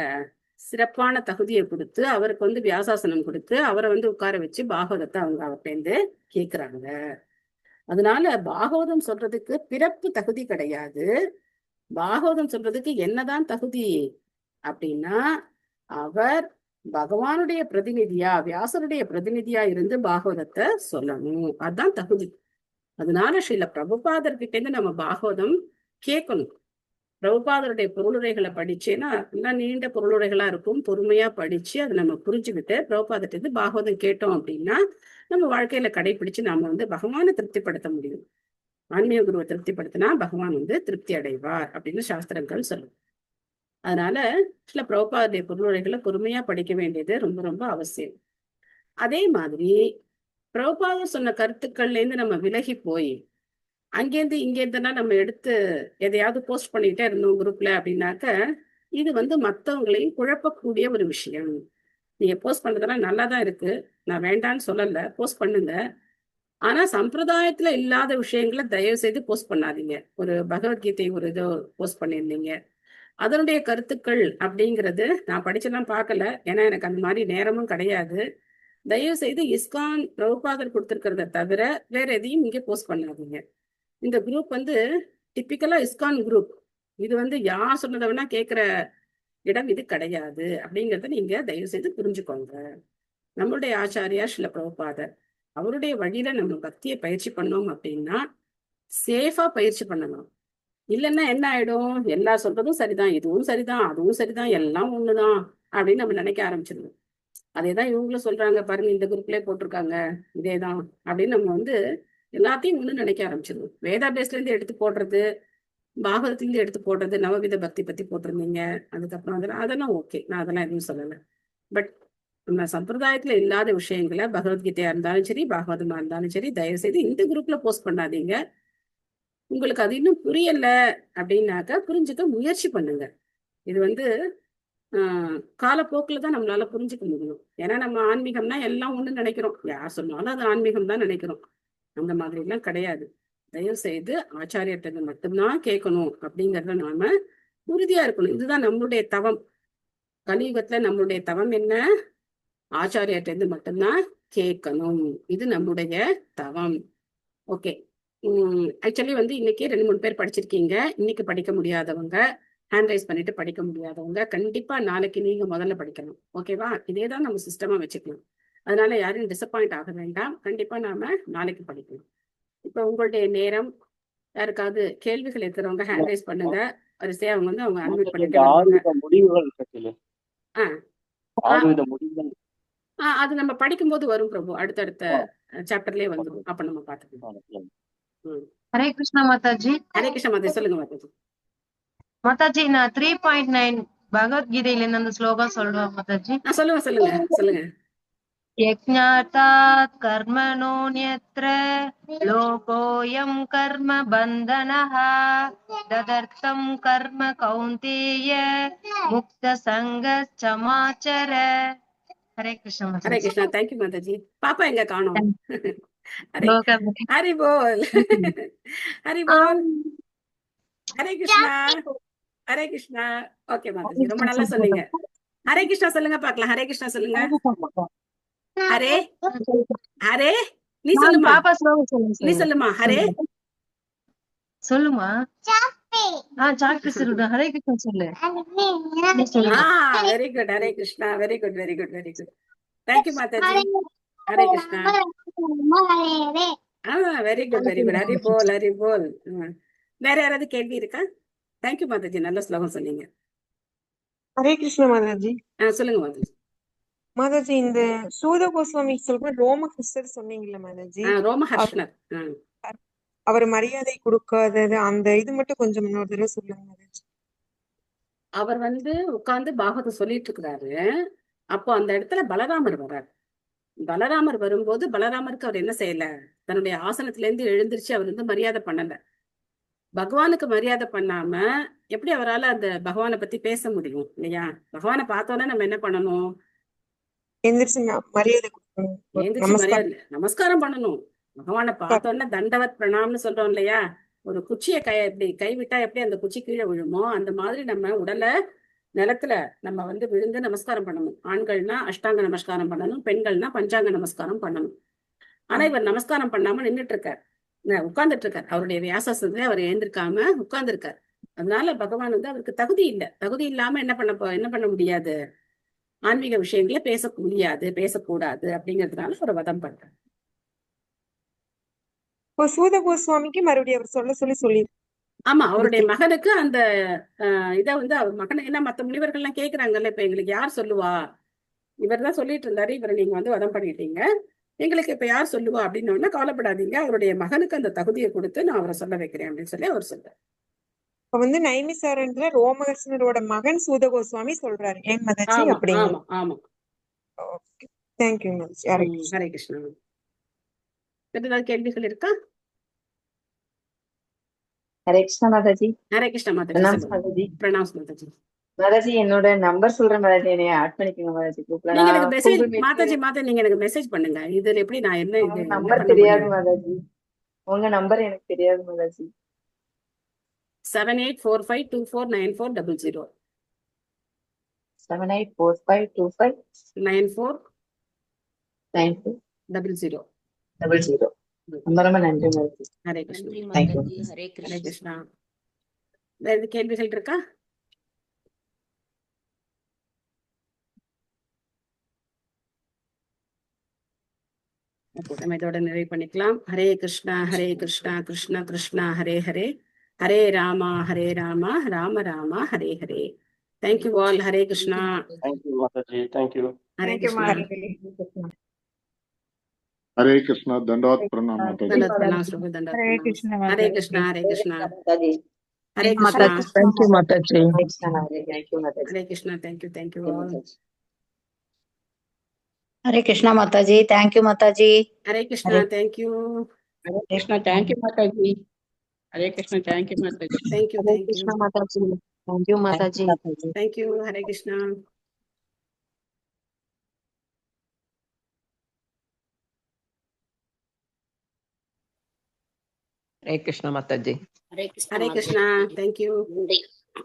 சிறப்பான தகுதியை கொடுத்து அவருக்கு வந்து வியாசாசனம் கொடுத்து அவரை வந்து உட்கார வச்சு பாகவதத்தை அவங்க அவர்கிட்ட கேட்கிறாங்க. அதனால பாகவதம் சொல்றதுக்கு பிறப்பு தகுதி கிடையாது. பாகவதம் சொல்றதுக்கு என்னதான் தகுதி அப்படின்னா, அவர் பகவானுடைய பிரதிநிதியா, வியாசருடைய பிரதிநிதியா இருந்து பாகவதத்தை சொல்லணும், அதுதான் தகுதி. அதனால ஸ்ரீல பிரபுபாதர்கிட்ட இருந்து நம்ம பாகவதம் கேட்கணும். பிரபுபாதருடைய பொருளுரைகளை படிச்சேன்னா எல்லாம் நீண்ட பொருளுரைகளா இருக்கும், பொறுமையா படிச்சு அதை நம்ம புரிஞ்சுக்கிட்டு பிரபுபாதர்கிட்ட இருந்து பாகவதம் கேட்டோம் அப்படின்னா நம்ம வாழ்க்கையில கடைபிடிச்சு நாம வந்து பகவானை திருப்திப்படுத்த முடியும். ஆன்மீக குருவை திருப்திப்படுத்தினா பகவான் வந்து திருப்தி அடைவார் அப்படின்னு சாஸ்திரங்கள் சொல்லும். அதனால சில பிரபுபாதருடைய பொருளுரைகளை பொறுமையா படிக்க வேண்டியது ரொம்ப ரொம்ப அவசியம். அதே மாதிரி பிரபுபாதர் சொன்ன கருத்துக்கள்ல இருந்து நம்ம விலகி போய் அங்கேருந்து இங்கேருந்துனா நம்ம எடுத்து எதையாவது போஸ்ட் பண்ணிக்கிட்டே இருந்தோம் குரூப்ல அப்படின்னாக்க இது வந்து மற்றவங்களையும் குழப்பக்கூடிய ஒரு விஷயம். நீங்க போஸ்ட் பண்றதெல்லாம் நல்லா தான் இருக்கு, நான் வேண்டான்னு சொல்லல, போஸ்ட் பண்ணுங்க. ஆனா சம்பிரதாயத்துல இல்லாத விஷயங்களை தயவு செய்து போஸ்ட் பண்ணாதீங்க. ஒரு பகவத்கீதை ஒரு இதோ போஸ்ட் பண்ணியிருந்தீங்க, அதனுடைய கருத்துக்கள் அப்படிங்கிறது நான் படிச்செல்லாம் பார்க்கல, ஏன்னா எனக்கு அந்த மாதிரி நேரமும் கிடையாது. தயவு செய்து இஸ்கான் பிரபுபாதர் கொடுத்துருக்கிறத தவிர வேற எதையும் இங்கே போஸ்ட் பண்ணாதீங்க. இந்த குரூப் வந்து டிப்பிக்கலா இஸ்கான் குரூப், இது வந்து யார் சொன்னதை வேணா கேட்கிற இடம் இது கிடையாது அப்படிங்கிறத நீங்க தயவு செய்து புரிஞ்சுக்கோங்க. நம்மளுடைய ஆச்சாரியா ஸ்ரீல பிரபுபாதர் அவருடைய வழியில நம்ம பக்தியை பயிற்சி பண்ணோம் அப்படின்னா சேஃபா பயிற்சி பண்ணணும். இல்லைன்னா என்ன ஆயிடும், எல்லா சொல்றதும் சரிதான், இதுவும் சரிதான், அதுவும் சரிதான், எல்லாம் ஒண்ணுதான் அப்படின்னு நம்ம நினைக்க ஆரம்பிச்சிருவோம். அதேதான் இவங்களும் சொல்றாங்க பாருங்க, இந்த குரூப்லயே போட்டிருக்காங்க இதேதான் அப்படின்னு நம்ம வந்து எல்லாத்தையும் ஒண்ணு நினைக்க ஆரம்பிச்சிருவோம். வேதா பேஸ்ல இருந்து எடுத்து போடுறது, பாகவதத்துல இருந்து எடுத்து போடுறது, நவவித பக்தி பத்தி போட்டிருந்தீங்க, அதுக்கப்புறம் அதெல்லாம் ஓகே, நான் அதெல்லாம் எதுவும் சொல்லலை. பட் நம்ம சம்பிரதாயத்துல இல்லாத விஷயங்களை பகவத்கீதையா இருந்தாலும் சரி, பாகவதமா இருந்தாலும் சரி, தயவு செய்து இந்த குரூப்ல போஸ்ட் பண்ணாதீங்க. உங்களுக்கு அது இன்னும் புரியல அப்படின்னாக்கா புரிஞ்சுக்க முயற்சி பண்ணுங்க. இது வந்து காலப்போக்கில் தான் நம்மளால புரிஞ்சுக்க முடியும். ஏன்னா நம்ம ஆன்மீகம்னா எல்லாம் ஒண்ணு நினைக்கிறோம், யார் சொன்னாலும் அது ஆன்மீகம் தான் நினைக்கிறோம். அந்த மாதிரி எல்லாம் கிடையாது. தயவு செய்து ஆச்சாரியர்கிட்ட மட்டும்தான் கேட்கணும் அப்படிங்கறத நாம உறுதியா இருக்கணும். இதுதான் நம்மளுடைய தவம். கலியுகத்துல நம்மளுடைய தவம் என்ன? ஆச்சாரியர்கிட்ட மட்டும்தான் கேட்கணும். இது நம்முடைய தவம். ஓகே. ஆக்சுவலி வந்து இன்னைக்கு 2-3 பேர் படிச்சிருக்கீங்க. இன்னைக்கு படிக்க முடியாதவங்க, ஹேண்ட் ரைஸ் பண்ணிட்டு படிக்க முடியாதவங்க, கண்டிப்பா நாளைக்கு நீங்க முதல்ல படிக்கணும். ஓகேவா? இதேதான் நம்ம சிஸ்டமா வச்சுக்கலாம். அதனால யாரும் டிசப்பாயிண்ட் ஆக வேண்டாம். கண்டிப்பா நாம நாளைக்கு படிக்கணும். இப்ப உங்களுடைய நேரம். யாருக்காவது கேள்விகள் இருக்கிறவங்க ஹேண்ட் ரைஸ் பண்ணுங்க. வரிசையா அவங்க வந்து அவங்க அன்மியூட் பண்ணிட்டு வருவாங்க. முடிவுகள் இருக்குல்ல, ஆஹ் 6 வித முடிவுகள். அது நம்ம படிக்கும்போது வரும் பிரபு, அடுத்தடுத்த சாப்டர்லயே வந்துடும். அப்ப நம்ம பாத்துக்கலாம். ஹரே கிருஷ்ணா மாதாஜி. ஹரே கிருஷ்ணா மாதாஜி, சொல்லுங்க மாதாஜி. மாதாஜி, நான் 3.9 பகவத்கீதையில இருந்து அந்த ஸ்லோகம் சொல்றேன் மாதாஜி. சொல்லுங்க சொல்லுங்க சொல்லுங்க. யஜ்ஞாதாத் கர்மணோன்யத்ர லோகோயம் கர்ம பந்தனஹ ததர்த்தம் கர்ம கௌந்தேய முக்த சங்கச்சமாச்சர. ஹரே கிருஷ்ணா ஹரே மாதாஜி. கிருஷ்ணா. தேங்க்யூ மாதாஜி. பாப்பா எங்க காணோம்? ஹரி ஹரே போல், ஹரி போல். ஹரே கிருஷ்ணா, ஹரே கிருஷ்ணா. ஓகே மாதாஜி, ரொம்ப நல்லா சொன்னீங்க. ஹரே கிருஷ்ணா சொல்லுங்க பாக்கலாம். ஹரே கிருஷ்ணா சொல்லுங்க. ஹரே ஹரே, நீ சொல்லுமா, பாப்பா ஸ்லோகம் நீ சொல்லுமா. ஹரே சொல்லுமா. சாக்லேட் சொல்லு. ஹரே கிருஷ்ணா சொல்லு. Very good. Hare Krishna. Very good very good very good. Thank you Mataji. Hare Krishna. Very good very good. Hari போல், ஹரி போல். வேற யாராவது கேள்வி இருக்கா? தேங்க்யூ மாதாஜி, நல்ல ஸ்லோகம் சொன்னீங்க. ஹரே கிருஷ்ண மாதாஜி. சொல்லுங்க மாதாஜி. மாதாஜி, இந்த சூத கோஸ்வாமி சொல்ற ரோமஹர்ஷர் சொன்னீங்கல்ல மாதாஜி, ரோமஹர்ஷ்ணர், அவர் மரியாதை கொடுக்காதது அந்த இது மட்டும் கொஞ்சம் இன்னொரு தடவை சொல்லுங்க மாதாஜி. அவர் வந்து உட்கார்ந்து பாகவதம் சொல்லிட்டு இருக்கிறாரு. அப்போ அந்த இடத்துல பலராமர் வர்றார். பலராமர் வரும்போது பலராமருக்கு அவர் என்ன செய்யல, தன்னுடைய ஆசனத்துல இருந்து எழுந்திருச்சு அவர் வந்து மரியாதை பண்ணல. பகவானுக்கு மரியாதை பண்ணாம எப்படி அவரால் அந்த பகவானை பத்தி பேச முடியும் இல்லையா? பகவானை பார்த்தோன்னா நம்ம என்ன பண்ணணும்? எந்திரிச்சு மரியாதை கொடுக்கணும், எந்திரிச்சு மரியாதை நமஸ்காரம் பண்ணணும். பகவானை பார்த்தோன்னா தண்டவத் பிரணாம்னு சொல்றோம் இல்லையா? ஒரு குச்சியை எப்படி கைவிட்டா எப்படி அந்த குச்சி கீழே விழுமோ அந்த மாதிரி நம்ம உடலை நிலத்துல நம்ம வந்து விழுந்து நமஸ்காரம் பண்ணணும். ஆண்கள்னா அஷ்டாங்க நமஸ்காரம் பண்ணணும், பெண்கள்னா பஞ்சாங்க நமஸ்காரம் பண்ணணும். ஆனா இவர் நமஸ்காரம் பண்ணாம நின்றுட்டு இருக்கார், உட்கார்ந்துட்டு இருக்கார். அவருடைய வியாசத்துல அவர் எழுந்திருக்காம உட்கார்ந்து இருக்கார். அதனால பகவான் வந்து அவருக்கு தகுதி இல்லை. தகுதி இல்லாம என்ன பண்ண முடியாது, ஆன்மீக விஷயங்கள பேச முடியாது, பேசக்கூடாது. அப்படிங்கிறதுனால ஒரு வதம் பண்றார். சூத கோஸ்வாமிக்கு மறுபடியும் அவர் சொல்லி ஆமா, அவருடைய மகனுக்கு அந்த இதை வந்து அவர் மகனை, ஏன்னா மத்த முனிவர்கள்லாம் கேட்கிறாங்கல்ல, இப்ப எங்களுக்கு யார் சொல்லுவா, இவர் தான் சொல்லிட்டு இருந்தாரு, இவரை நீங்க வந்து வதம் பண்ணிட்டீங்க, எங்களுக்கு இப்ப யார் சொல்லுவா அப்படின்னு கவலைப்படாதீங்க, அவருடைய மகனுக்கு அந்த தகுதியை கொடுத்து நான் அவரை சொல்ல வைக்கிறேன் அப்படின்னு சொல்லி அவர் சொல்றாரு. இப்ப வந்து நைமிசாரண்யத்துல ரோமஹர்ஷனரோட மகன் சூத கோஸ்வாமி சொல்றாரு, ஏன் மாதாஜி? அப்படிங்க. ஆமா ஆமா. Okay, thank you Mataji. ஹரே கிருஷ்ணா. வேற ஏதாவது கேள்விகள் இருக்கா? ஹரே கிருஷ்ணா மாதாஜி. ஹரே கிருஷ்ணா மாதாஜி. பிரணாம் மாதாஜி. மாதாஜி, என்னோட நம்பர் சொல்றேன் மாதாஜி, என்னைய ஆட் பண்ணிக்கோங்க மாதாஜி குரூப்ல. நீங்க எனக்கு மெசேஜ் மாதாஜி நீங்க எனக்கு மெசேஜ் பண்ணுங்க. இதுல எப்படி நான் என்ன இது நம்பர் தெரியாது மாதாஜி, உங்க நம்பர் எனக்கு தெரியாது மாதாஜி. 7845249400. 7845259400. ரொம்ப ரொம்ப நன்றி மாதாஜி. ஹரே கிருஷ்ணா. ஹரே கிருஷ்ணா. வேற எது கேள்விகள் இருக்கா? நம்ம இதோட நிறைவு பண்ணிக்கலாம். Hare Krishna Krishna Krishna Hare Hare, Hare Rama Rama Rama Hare Hare. Thank you all. Hare Krishna. Thank you Mataji. Thank you. Hare thank you Krishna. Mataji. Hare Krishna दंडवत प्रणाम माता जी। தண்டோத் பிரணாம் ஸ்லோக தண்டோத் ஹரே பிரணாம். Krishna Hare Mataji. Krishna Hare Krishna Mataji. Hare Krishna. Thank you, Mataji. Thank you, Mataji. Hare Krishna. Thank you all. Hare Krishna Mataji. Thank you Mataji. Hare Krishna. Thank you. Hare Krishna. Thank you Mataji. Hare Krishna. Thank you Mataji. Thank you. Hare Krishna Mataji. Thank you Mataji. Thank you. Hare Krishna. Hare Krishna Mataji. Hare Hare Krishna. Thank you. Krishna.